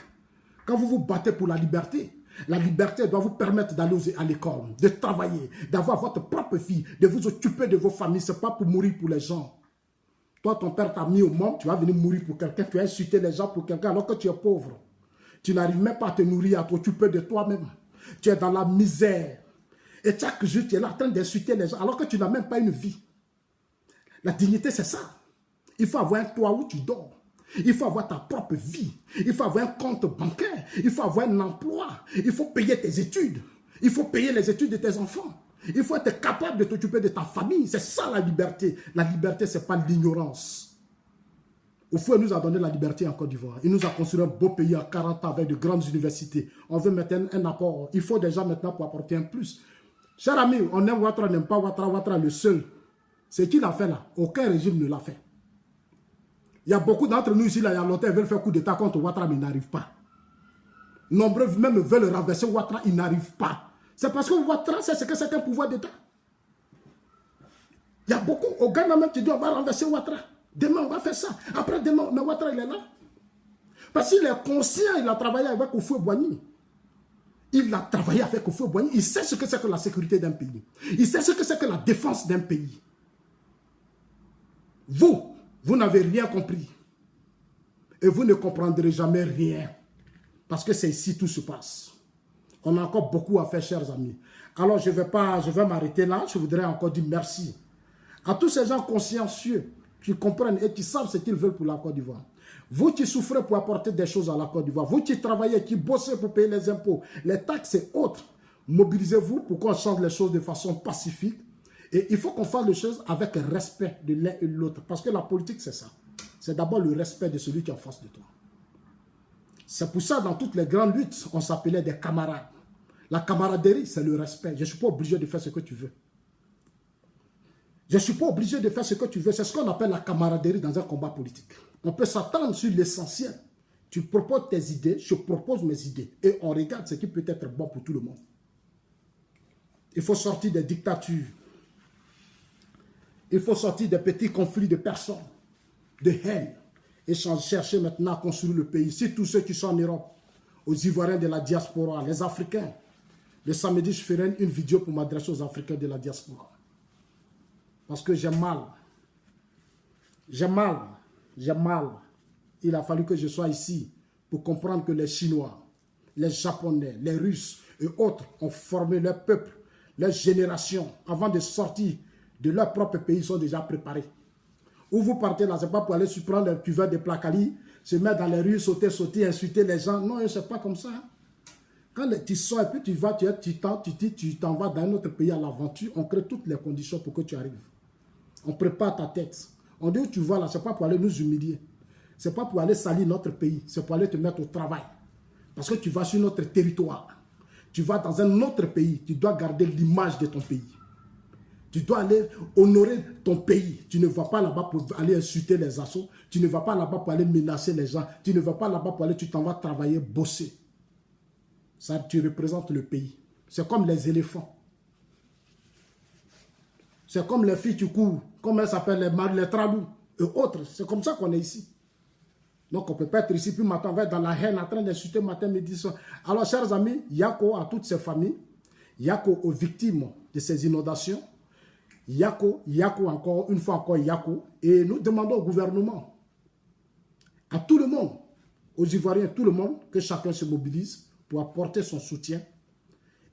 Quand vous vous battez pour la liberté doit vous permettre d'aller à l'école, de travailler, d'avoir votre propre vie, de vous occuper de vos familles. Ce n'est pas pour mourir pour les gens. Toi, ton père t'a mis au monde, tu vas venir mourir pour quelqu'un, tu vas insulter les gens pour quelqu'un alors que tu es pauvre. Tu n'arrives même pas à te nourrir, à t'occuper de toi-même. Tu es dans la misère. Et chaque jour, tu es là en train d'insulter les gens alors que tu n'as même pas une vie. La dignité, c'est ça. Il faut avoir un toit où tu dors. Il faut avoir ta propre vie. Il faut avoir un compte bancaire. Il faut avoir un emploi. Il faut payer tes études. Il faut payer les études de tes enfants. Il faut être capable de t'occuper de ta famille. C'est ça la liberté. La liberté, ce n'est pas l'ignorance. Au fond, il nous a donné la liberté en Côte d'Ivoire. Il nous a construit un beau pays à 40 ans avec de grandes universités. On veut mettre un apport. Il faut déjà maintenant pour apporter un plus. Chers amis, on aime Ouattara, on n'aime pas Ouattara. Ouattara, le seul. Ce qu'il a fait là, aucun régime ne l'a fait. Il y a beaucoup d'entre nous ici, là, il y a longtemps, ils veulent faire coup d'État contre Ouattara, mais ils n'arrivent pas. Nombreux même veulent renverser Ouattara, ils n'arrivent pas. C'est parce que Ouattara, c'est ce que c'est un pouvoir d'État. Il y a beaucoup, au Ghana même, tu dis on va renverser Ouattara. Demain, on va faire ça. Après, demain, mais Ouattara, il est là. Parce qu'il est conscient, il a travaillé avec Houphouët-Boigny. Il a travaillé avec Houphouët-Boigny. Il sait ce que c'est que la sécurité d'un pays. Il sait ce que c'est que la défense d'un pays. Vous n'avez rien compris. Et vous ne comprendrez jamais rien. Parce que c'est ici tout se passe. On a encore beaucoup à faire, chers amis. Alors, je vais m'arrêter là. Je voudrais encore dire merci à tous ces gens consciencieux qui comprennent et qui savent ce qu'ils veulent pour la Côte d'Ivoire. Vous qui souffrez pour apporter des choses à la Côte d'Ivoire, vous qui travaillez, qui bossez pour payer les impôts, les taxes et autres, Mobilisez-vous pour qu'on change les choses de façon pacifique. Et il faut qu'on fasse les choses avec respect de l'un et de l'autre. Parce que la politique, c'est ça. C'est d'abord le respect de celui qui est en face de toi. C'est pour ça, dans toutes les grandes luttes, on s'appelait des camarades. La camaraderie, c'est le respect. Je ne suis pas obligé de faire ce que tu veux. Je ne suis pas obligé de faire ce que tu veux. C'est ce qu'on appelle la camaraderie dans un combat politique. On peut s'attendre sur l'essentiel. Tu proposes tes idées, je propose mes idées. Et on regarde ce qui peut être bon pour tout le monde. Il faut sortir des dictatures. Il faut sortir des petits conflits de personnes, de haine. Et chercher maintenant à construire le pays. Si tous ceux qui sont en Europe, aux Ivoiriens de la diaspora, les Africains, le samedi, je ferai une vidéo pour m'adresser aux Africains de la diaspora. Parce que j'ai mal. J'ai mal. J'ai mal. Il a fallu que je sois ici pour comprendre que les Chinois, les Japonais, les Russes et autres ont formé leur peuple, leur génération, avant de sortir de leur propre pays, ils sont déjà préparés. Où vous partez là, ce n'est pas pour aller surprendre un cuvert de placali, se mettre dans les rues, sauter, insulter les gens. Non, ce n'est pas comme ça. Quand tu sors et puis tu vas, tu t'en vas dans un autre pays à l'aventure, on crée toutes les conditions pour que tu arrives. On prépare ta tête. On dit où tu vas là, ce n'est pas pour aller nous humilier. Ce n'est pas pour aller salir notre pays, c'est pour aller te mettre au travail. Parce que tu vas sur notre territoire. Tu vas dans un autre pays, tu dois garder l'image de ton pays. Tu dois aller honorer ton pays. Tu ne vas pas là-bas pour aller insulter les assos. Tu ne vas pas là-bas pour aller menacer les gens. Tu ne vas pas là-bas pour aller, tu t'en vas travailler, bosser. Ça, tu représentes le pays. C'est comme les éléphants. C'est comme les filles qui courent. Comment elles s'appellent, les tralous et autres. C'est comme ça qu'on est ici. Donc on ne peut pas être ici, puis maintenant on va être dans la haine, en train d'insulter matin, midi, soir. Alors chers amis, Yako à toutes ces familles, Yako aux victimes de ces inondations, Yako encore, une fois encore Yako, et nous demandons au gouvernement, à tout le monde, aux Ivoiriens, tout le monde, que chacun se mobilise pour apporter son soutien.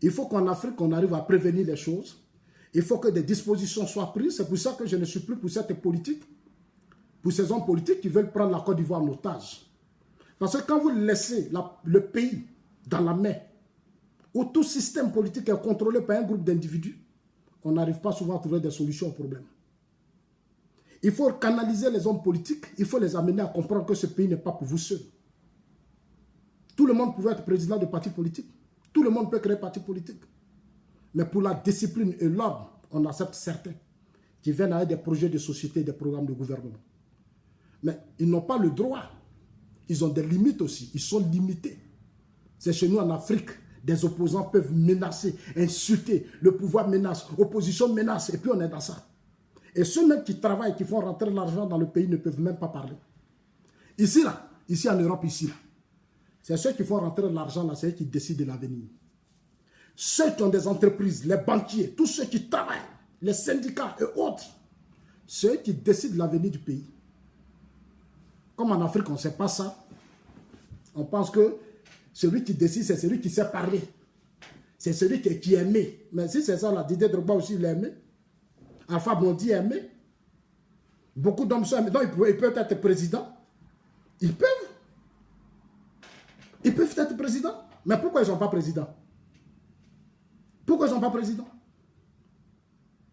Il faut qu'en Afrique, on arrive à prévenir les choses. Il faut que des dispositions soient prises. C'est pour ça que je ne suis plus pour cette politique, pour ces hommes politiques qui veulent prendre la Côte d'Ivoire en otage. Parce que quand vous laissez le pays dans la main, où tout système politique est contrôlé par un groupe d'individus, on n'arrive pas souvent à trouver des solutions aux problèmes. Il faut canaliser les hommes politiques, il faut les amener à comprendre que ce pays n'est pas pour vous seuls. Tout le monde pouvait être président de parti politique. Tout le monde peut créer parti politique. Mais pour la discipline et l'ordre, on accepte certains qui viennent avec des projets de société, des programmes de gouvernement. Mais ils n'ont pas le droit. Ils ont des limites aussi. Ils sont limités. C'est chez nous en Afrique. Des opposants peuvent menacer, insulter. Le pouvoir menace, l'opposition menace. Et puis on est dans ça. Et ceux-mêmes qui travaillent, qui font rentrer l'argent dans le pays ne peuvent même pas parler. Ici, là, ici en Europe, ici, là. C'est ceux qui font rentrer l'argent, là, c'est eux qui décident de l'avenir. Ceux qui ont des entreprises, les banquiers, tous ceux qui travaillent, les syndicats et autres, ceux qui décident de l'avenir du pays. Comme en Afrique, on ne sait pas ça. On pense que celui qui décide, c'est celui qui sait parler. C'est celui qui est aimé. Mais si c'est ça, là, Didier Drogba aussi, il est aimé. Alpha Blondy est aimé. Beaucoup d'hommes sont aimés. Donc, ils peuvent être présidents. Ils peuvent. Ils peuvent être présidents. Mais pourquoi ils ne sont pas présidents? Pourquoi ils ne sont pas présidents?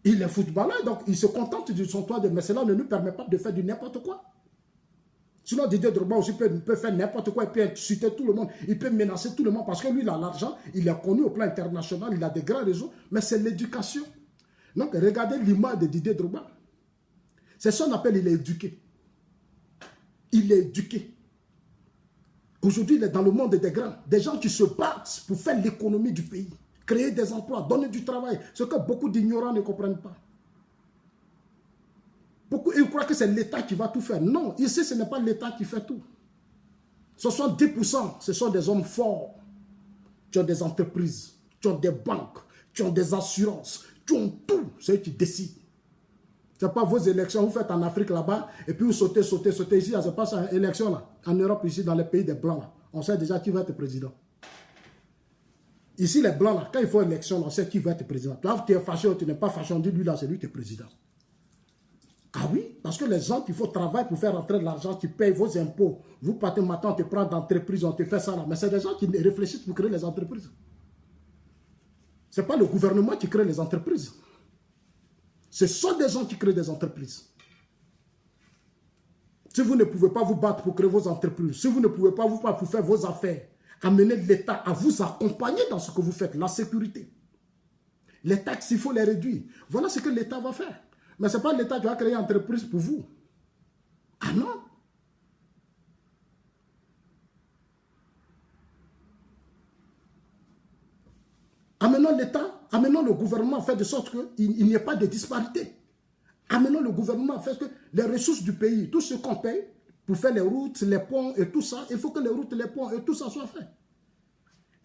Il est footballeur, donc il se contente de son toit de... Mais cela ne nous permet pas de faire du n'importe quoi. Sinon, Didier Drogba aussi peut faire n'importe quoi, il peut insulter tout le monde, il peut menacer tout le monde parce que lui, il a l'argent, il est connu au plan international, il a des grands réseaux, mais c'est l'éducation. Donc, regardez l'image de Didier Drogba. C'est ce qu'on appelle, il est éduqué. Il est éduqué. Aujourd'hui, il est dans le monde des grands, des gens qui se battent pour faire l'économie du pays, créer des emplois, donner du travail, ce que beaucoup d'ignorants ne comprennent pas. Beaucoup, ils croient que c'est l'État qui va tout faire. Non, ici, ce n'est pas l'État qui fait tout. 70%, ce sont des hommes forts. Tu as des entreprises, tu as des banques, tu as des assurances, tu as tout. C'est eux qui décident. Ce n'est pas vos élections, vous faites en Afrique là-bas, et puis vous sautez. Ici, ça se passe une élection là. En Europe, ici, dans les pays des Blancs, là, on sait déjà qui va être président. Ici, les Blancs, là, quand il faut une élection, on sait qui va être président. Toi, tu es fâché ou tu n'es pas fâché, on dit lui là, c'est lui qui est président. Ah oui, parce que les gens qu'il faut travailler pour faire rentrer de l'argent, qui payent vos impôts. Vous partez maintenant, on te prend d'entreprise, on te fait ça là. Mais c'est des gens qui réfléchissent pour créer les entreprises. Ce n'est pas le gouvernement qui crée les entreprises. Ce sont des gens qui créent des entreprises. Si vous ne pouvez pas vous battre pour créer vos entreprises, si vous ne pouvez pas vous battre pour faire vos affaires, amener l'État à vous accompagner dans ce que vous faites, la sécurité. Les taxes, il faut les réduire. Voilà ce que l'État va faire. Mais ce n'est pas l'État qui va créer une entreprise pour vous. Ah non. Amenons l'État, amenons le gouvernement à faire de sorte qu'il n'y ait pas de disparité. Amenons le gouvernement à faire que les ressources du pays, tout ce qu'on paye pour faire les routes, les ponts et tout ça, il faut que les routes, les ponts et tout ça soient faits.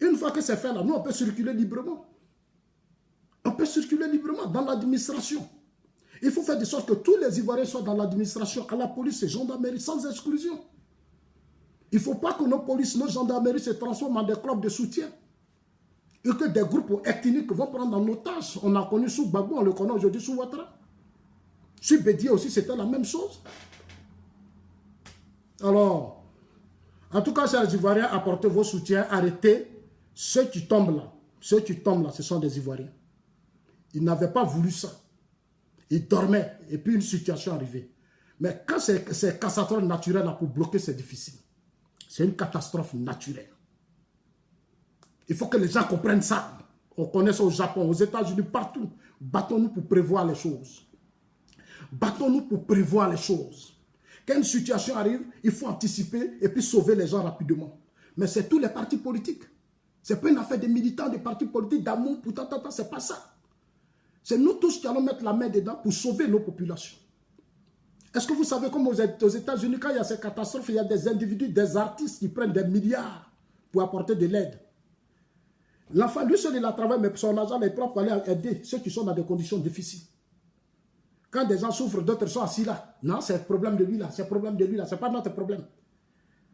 Une fois que c'est fait là, nous on peut circuler librement. On peut circuler librement dans l'administration. Il faut faire de sorte que tous les Ivoiriens soient dans l'administration, à la police et gendarmerie, sans exclusion. Il ne faut pas que nos polices, nos gendarmeries se transforment en des clubs de soutien. Et que des groupes ethniques vont prendre en otage. On a connu sous Gbagbo, on le connaît aujourd'hui sous Ouattara. Sous Bédié aussi, c'était la même chose. Alors, en tout cas, chers Ivoiriens, apportez vos soutiens, arrêtez. Ceux qui tombent là, ce sont des Ivoiriens. Ils n'avaient pas voulu ça. Ils dormaient et puis une situation arrivée. Mais quand c'est catastrophe naturelle là, pour bloquer, c'est difficile. C'est une catastrophe naturelle. Il faut que les gens comprennent ça. On connaît ça au Japon, aux États-Unis, partout. Battons-nous pour prévoir les choses. Battons-nous pour prévoir les choses. Quand une situation arrive, il faut anticiper et puis sauver les gens rapidement. Mais c'est tous les partis politiques. Ce n'est pas une affaire des militants, des partis politiques, d'amour, pour tant, c'est pas ça. C'est nous tous qui allons mettre la main dedans pour sauver nos populations. Est-ce que vous savez comme aux États-Unis, quand il y a ces catastrophes, il y a des individus, des artistes qui prennent des milliards pour apporter de l'aide. L'enfant, lui seul, il a travaillé, mais son argent est propre pour aller aider ceux qui sont dans des conditions difficiles. Quand des gens souffrent, d'autres sont assis là. Non, c'est le problème de lui là, c'est le problème de lui là, c'est pas notre problème.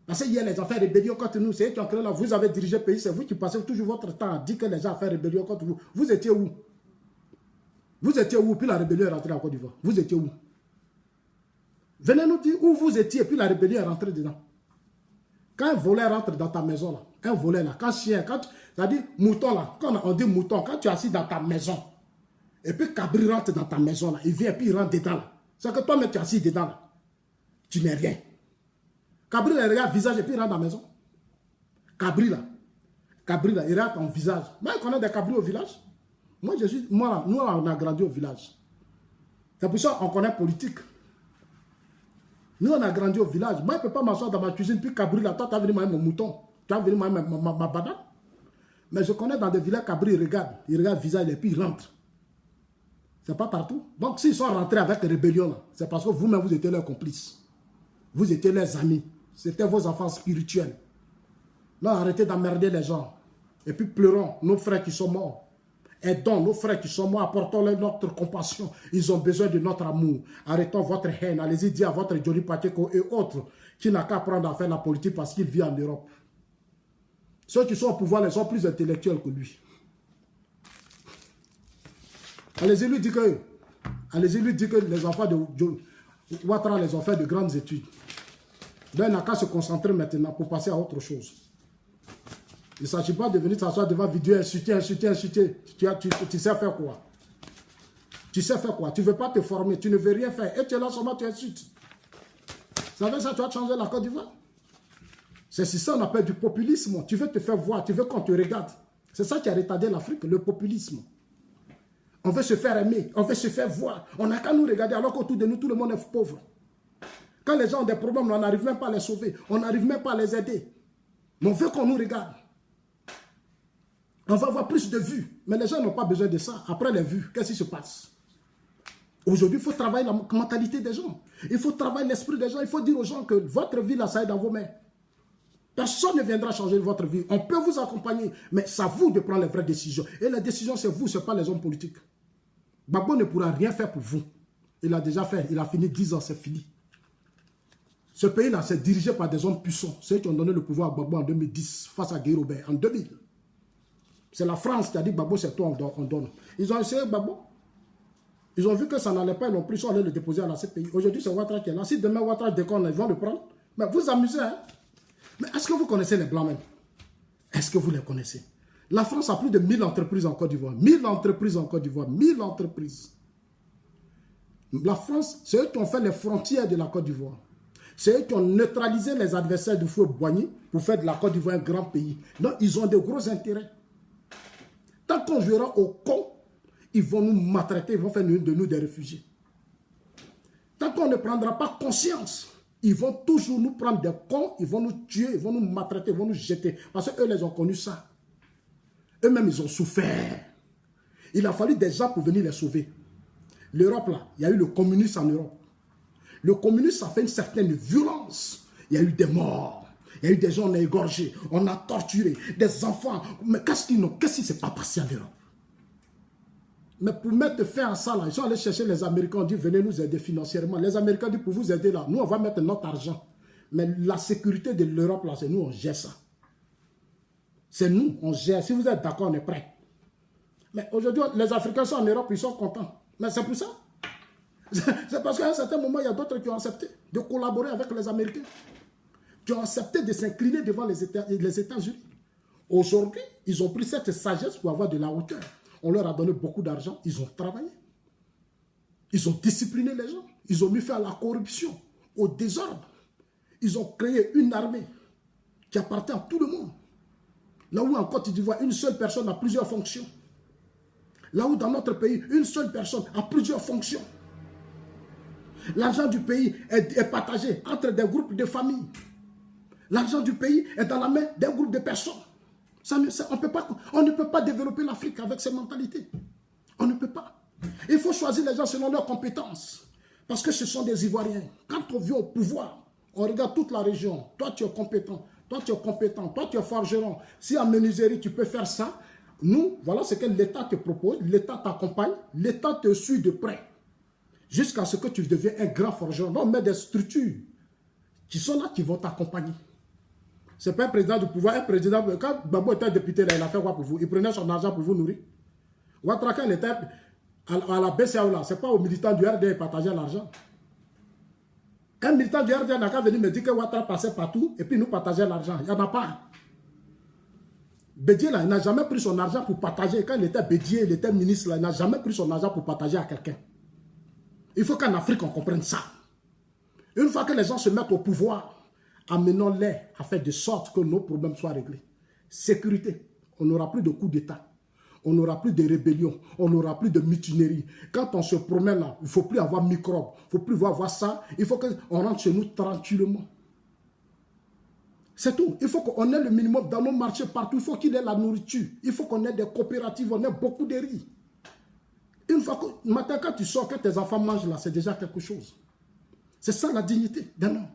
Parce qu'il y a les affaires rébellion contre nous, c'est eux qui ont créé là, vous avez dirigé le pays, c'est vous qui passez toujours votre temps à dire que les gens ont fait rébellion contre vous. Vous étiez où? Vous étiez où? Puis la rébellion est rentrée en Côte d'Ivoire. Vous étiez où? Venez nous dire où vous étiez, puis la rébellion est rentrée dedans. Quand un volet rentre dans ta maison là, un volet là, quand chien, c'est-à-dire mouton là, quand on dit mouton, quand tu es assis dans ta maison, et puis Cabri rentre dans ta maison là, il vient et puis il rentre dedans là. C'est que toi-même tu es assis dedans là. Tu n'es rien. Cabri là, il regarde le visage et puis il rentre dans la maison. Cabri là, il regarde ton visage. Moi, je connais des cabris au village. Moi, nous, on a grandi au village. C'est pour ça qu'on connaît politique. Nous, on a grandi au village. Moi, je ne peux pas m'asseoir dans ma cuisine, puis Cabri là, toi, tu as venu manger mon mouton. Tu as venu manger ma banane. Mais je connais dans des villages, Cabri, il regarde le visage et puis il rentre. C'est pas partout. Donc, s'ils sont rentrés avec la rébellion, c'est parce que vous-même, vous étiez leurs complices. Vous étiez leurs amis. C'était vos enfants spirituels. Non, arrêtez d'emmerder les gens. Et puis pleurons nos frères qui sont morts. Aidons nos frères qui sont morts, apportons-leur notre compassion. Ils ont besoin de notre amour. Arrêtons votre haine. Allez-y dire à votre Johnny Pacheco et autres qui n'a qu'à apprendre à faire la politique parce qu'il vit en Europe. Ceux qui sont au pouvoir, ils sont plus intellectuels que lui. Allez-y lui dire que les enfants de Ouattara les ont fait de grandes études. Donc il n'a qu'à se concentrer maintenant pour passer à autre chose. Il ne s'agit pas de venir s'asseoir devant vidéo, insulter. Tu sais faire quoi? Tu sais faire quoi? Tu ne veux pas te former, tu ne veux rien faire. Et tu es là seulement, tu insultes. Ça veut dire ça, tu vas changer la Côte d'Ivoire. C'est ça qu'on appelle du populisme. Tu veux te faire voir, tu veux qu'on te regarde. C'est ça qui a retardé l'Afrique, le populisme. On veut se faire aimer, on veut se faire voir. On n'a qu'à nous regarder alors qu'autour de nous, tout le monde est pauvre. Quand les gens ont des problèmes, on n'arrive même pas à les sauver. On n'arrive même pas à les aider. Mais on veut qu'on nous regarde. On va avoir plus de vues. Mais les gens n'ont pas besoin de ça. Après les vues, qu'est-ce qui se passe? Aujourd'hui, il faut travailler la mentalité des gens. Il faut travailler l'esprit des gens. Il faut dire aux gens que votre vie, là, ça est dans vos mains. Personne ne viendra changer votre vie. On peut vous accompagner, mais c'est à vous de prendre les vraies décisions. Et la décision, c'est vous, ce n'est pas les hommes politiques. Gbagbo ne pourra rien faire pour vous. Il a déjà fait. Il a fini 10 ans, c'est fini. Ce pays-là, c'est dirigé par des hommes puissants. Ceux qui ont donné le pouvoir à Gbagbo en 2010, face à Guy Robert, en 2000. C'est la France qui a dit Gbagbo, c'est toi, on donne. Ils ont essayé Gbagbo. Ils ont vu que ça n'allait pas, ils l'ont pris, ils sont allés le déposer à la CPI. Aujourd'hui, c'est Ouattara qui est là. Si demain Ouattara déconne, ils vont le prendre. Mais vous amusez, hein? Mais est-ce que vous connaissez les Blancs même? Est-ce que vous les connaissez? La France a plus de 1000 entreprises en Côte d'Ivoire. 1000 entreprises en Côte d'Ivoire. 1000 entreprises. La France, c'est eux qui ont fait les frontières de la Côte d'Ivoire. C'est eux qui ont neutralisé les adversaires du feu Boigny pour faire de la Côte d'Ivoire un grand pays. Donc, ils ont de gros intérêts. Tant qu'on jouera au con, ils vont nous maltraiter, ils vont faire de nous des réfugiés. Tant qu'on ne prendra pas conscience, ils vont toujours nous prendre des cons, ils vont nous tuer, ils vont nous maltraiter, ils vont nous jeter. Parce qu'eux, les ont connus ça. Eux-mêmes, ils ont souffert. Il a fallu des gens pour venir les sauver. L'Europe, là, il y a eu le communisme en Europe. Le communisme a fait une certaine violence. Il y a eu des morts. Il y a eu des gens, on a égorgé, on a torturé, des enfants. Mais qu'est-ce qui ne s'est pas passé en Europe? Mais pour mettre fin à ça, là, ils sont allés chercher les Américains, on dit venez nous aider financièrement. Les Américains disent pour vous aider là, nous on va mettre notre argent. Mais la sécurité de l'Europe, là, c'est nous, on gère ça. C'est nous, on gère. Si vous êtes d'accord, on est prêts. Mais aujourd'hui, les Africains sont en Europe, ils sont contents. Mais c'est pour ça. C'est parce qu'à un certain moment, il y a d'autres qui ont accepté de collaborer avec les Américains. Qui ont accepté de s'incliner devant les États-Unis. Aujourd'hui, ils ont pris cette sagesse pour avoir de la hauteur. On leur a donné beaucoup d'argent, ils ont travaillé. Ils ont discipliné les gens. Ils ont mis fin à la corruption, au désordre. Ils ont créé une armée qui appartient à tout le monde. Là où en Côte d'Ivoire, une seule personne a plusieurs fonctions. Là où dans notre pays, une seule personne a plusieurs fonctions. L'argent du pays est partagé entre des groupes de familles. L'argent du pays est dans la main d'un groupe de personnes. On ne peut pas développer l'Afrique avec ces mentalités. On ne peut pas. Il faut choisir les gens selon leurs compétences. Parce que ce sont des Ivoiriens. Quand on vient au pouvoir, on regarde toute la région. Toi, tu es compétent. Toi, tu es compétent. Toi, tu es forgeron. Si en menuiserie, tu peux faire ça, nous, voilà ce que l'État te propose. L'État t'accompagne. L'État te suit de près. Jusqu'à ce que tu deviennes un grand forgeron. Donc, on met des structures qui sont là, qui vont t'accompagner. Ce n'est pas un président du pouvoir. Un président, quand Babo était député, là, il a fait quoi pour vous? Il prenait son argent pour vous nourrir. Ouattara, il était à la BCAO, là, ce n'est pas aux militants du RD qui partageaient l'argent. Un militant du RD n'a qu'à venir me dire que Ouattara passait partout et puis nous partageait l'argent. Il n'y en a pas. Bédier, là, il n'a jamais pris son argent pour partager. Quand il était Bédier, il était ministre, là, il n'a jamais pris son argent pour partager à quelqu'un. Il faut qu'en Afrique, on comprenne ça. Une fois que les gens se mettent au pouvoir, amenons-les à faire de sorte que nos problèmes soient réglés. Sécurité. On n'aura plus de coups d'État. On n'aura plus de rébellion. On n'aura plus de mutinerie. Quand on se promène là, il ne faut plus avoir microbes. Il ne faut plus avoir ça. Il faut qu'on rentre chez nous tranquillement. C'est tout. Il faut qu'on ait le minimum dans nos marchés partout. Il faut qu'il y ait la nourriture. Il faut qu'on ait des coopératives. On ait beaucoup de riz. Une fois que, le matin, quand tu sors, que tes enfants mangent là, c'est déjà quelque chose. C'est ça la dignité d'un homme.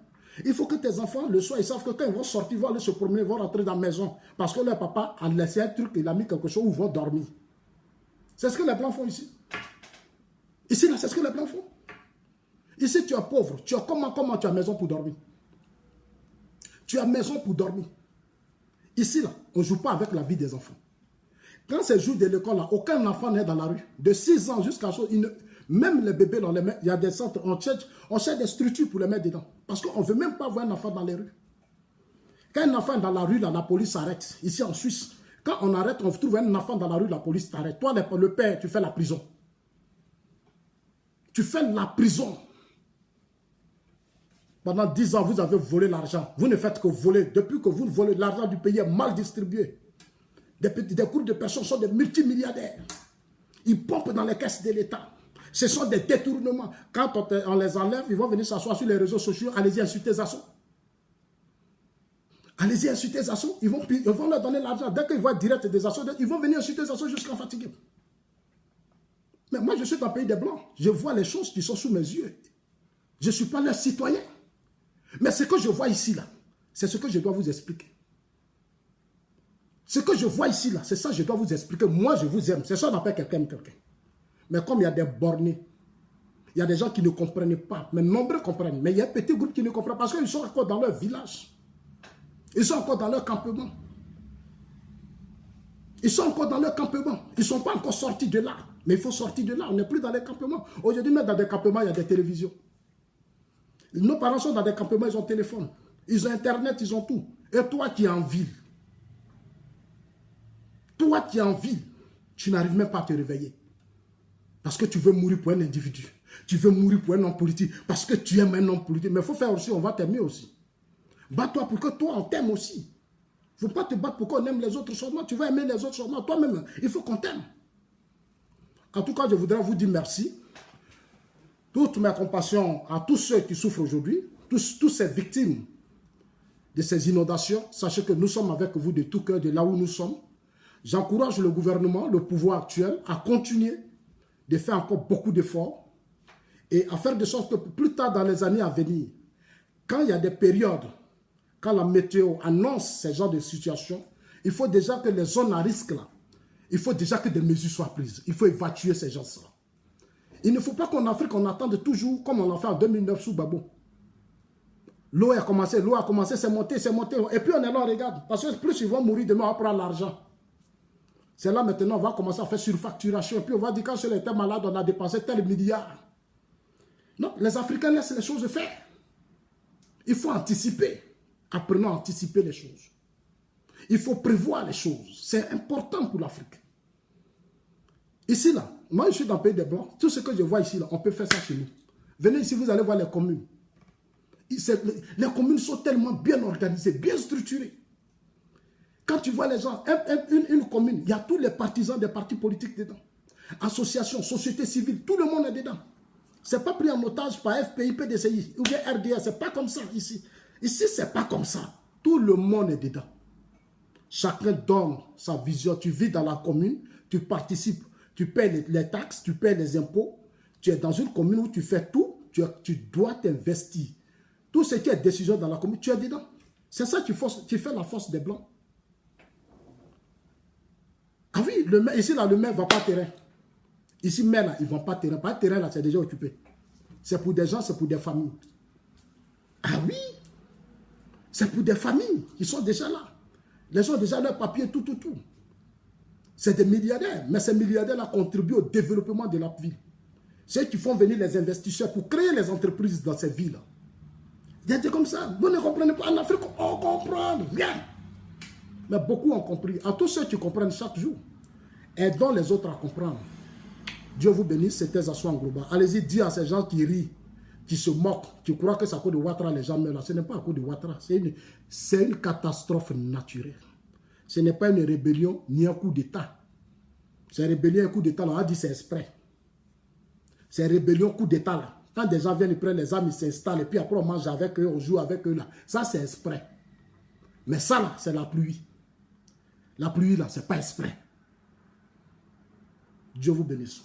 Il faut que tes enfants, le soir, ils savent que quand ils vont sortir, ils vont aller se promener, ils vont rentrer dans la maison. Parce que leur papa a laissé un truc, il a mis quelque chose où ils vont dormir. C'est ce que les Blancs font ici. Ici, là, c'est ce que les Blancs font. Ici, tu es pauvre. Tu as comment tu as maison pour dormir? Tu as maison pour dormir. Ici, là, on ne joue pas avec la vie des enfants. Quand c'est jour de l'école, là, aucun enfant n'est dans la rue. De 6 ans jusqu'à... Même les bébés, il y a des centres, on cherche des structures pour les mettre dedans. Parce qu'on ne veut même pas voir un enfant dans les rues. Quand un enfant est dans la rue, là, la police s'arrête. Ici en Suisse, quand on arrête, on trouve un enfant dans la rue, la police t'arrête. Toi, le père, tu fais la prison. Tu fais la prison. Pendant 10 ans, vous avez volé l'argent. Vous ne faites que voler. Depuis que vous volez, l'argent du pays est mal distribué. Des groupes de personnes sont des multimilliardaires. Ils pompent dans les caisses de l'État. Ce sont des détournements. Quand on les enlève, ils vont venir s'asseoir sur les réseaux sociaux. Allez-y, insultez Zasso. Allez-y, insultez Zasso. Ils vont leur donner l'argent. Dès qu'ils voient direct des Zasso, ils vont venir insulter Zasso jusqu'à fatiguer. Mais moi, je suis dans le pays des Blancs. Je vois les choses qui sont sous mes yeux. Je ne suis pas leur citoyen. Mais ce que je vois ici, là, c'est ce que je dois vous expliquer. Ce que je vois ici, là, c'est ça que je dois vous expliquer. Moi, je vous aime. C'est ça qu'on appelle quelqu'un. Mais comme il y a des bornés, il y a des gens qui ne comprennent pas, mais nombreux comprennent. Mais il y a un petit groupe qui ne comprennent pas parce qu'ils sont encore dans leur village. Ils sont encore dans leur campement. Ils sont encore dans leur campement. Ils ne sont pas encore sortis de là. Mais il faut sortir de là. On n'est plus dans les campements. Aujourd'hui, même dans des campements, il y a des télévisions. Nos parents sont dans des campements, ils ont téléphone. Ils ont Internet, ils ont tout. Et toi qui es en ville, Toi qui es en vie, tu n'arrives même pas à te réveiller. Parce que tu veux mourir pour un individu. Tu veux mourir pour un homme politique. Parce que tu aimes un homme politique. Mais il faut faire aussi, on va t'aimer aussi. Bats-toi pour que toi, on t'aime aussi. Il ne faut pas te battre pour qu'on aime les autres seulement. Tu vas aimer les autres seulement. Toi-même, il faut qu'on t'aime. En tout cas, je voudrais vous dire merci. Toute ma compassion à tous ceux qui souffrent aujourd'hui, tous ces victimes de ces inondations. Sachez que nous sommes avec vous de tout cœur, de là où nous sommes. J'encourage le gouvernement, le pouvoir actuel, à continuer de faire encore beaucoup d'efforts et à faire de sorte que plus tard dans les années à venir, quand il y a des périodes, quand la météo annonce ce genre de situation, il faut déjà que les zones à risque là, il faut déjà que des mesures soient prises. Il faut évacuer ces gens-là. Il ne faut pas qu'en Afrique, on attende toujours comme on l'a fait en 2009 sous Gbagbo. L'eau a commencé, c'est monté. Et puis on est là, on regarde. Parce que plus ils vont mourir, demain on va prendre l'argent. C'est là maintenant, on va commencer à faire surfacturation. Et puis on va dire quand on était malade, on a dépensé tel milliard. Non, les Africains laissent les choses faire. Il faut anticiper. Apprenons à anticiper les choses. Il faut prévoir les choses. C'est important pour l'Afrique. Ici, là, moi je suis dans le pays des Blancs. Tout ce que je vois ici, là, on peut faire ça chez nous. Venez ici, vous allez voir les communes. Les communes sont tellement bien organisées, bien structurées. Quand tu vois les gens, une commune, il y a tous les partisans des partis politiques dedans. Associations, sociétés civiles, tout le monde est dedans. Ce n'est pas pris en otage par FPI, PDCI ou bien RDA, ce n'est pas comme ça ici. Ici, ce n'est pas comme ça. Tout le monde est dedans. Chacun donne sa vision. Tu vis dans la commune, tu participes, tu payes les taxes, tu payes les impôts. Tu es dans une commune où tu fais tout, tu dois t'investir. Tout ce qui est décision dans la commune, tu es dedans. C'est ça qui fait la force des Blancs. Ah oui, ici, là, le maire ne va pas terrain. Ici, le maire, là, ils ne vont pas terrain. Pas terrain, là, c'est déjà occupé. C'est pour des gens, c'est pour des familles. Ah oui, c'est pour des familles qui sont déjà là. Les gens ont déjà leurs papiers, tout. C'est des milliardaires. Mais ces milliardaires-là contribuent au développement de la ville. C'est eux qui font venir les investisseurs pour créer les entreprises dans ces villes-là. C'est comme ça. Vous ne comprenez pas. En Afrique, on comprend bien. Mais beaucoup ont compris. À tous ceux qui comprennent chaque jour, aidons les autres à comprendre. Dieu vous bénisse, c'était Zassouan Global. Allez-y, dire à ces gens qui rient, qui se moquent, qui croient que c'est à cause de Ouattara, les gens meurent là. Ce n'est pas à cause de Ouattara. C'est une catastrophe naturelle. Ce n'est pas une rébellion ni un coup d'État. C'est une rébellion, un coup d'État, on a dit c'est exprès. C'est une rébellion, coup d'État là. Quand des gens viennent, ils prennent les armes, ils s'installent, et puis après on mange avec eux, on joue avec eux là. Ça c'est exprès. Mais ça là, c'est la pluie. La pluie là, c'est pas exprès. Dieu vous bénisse.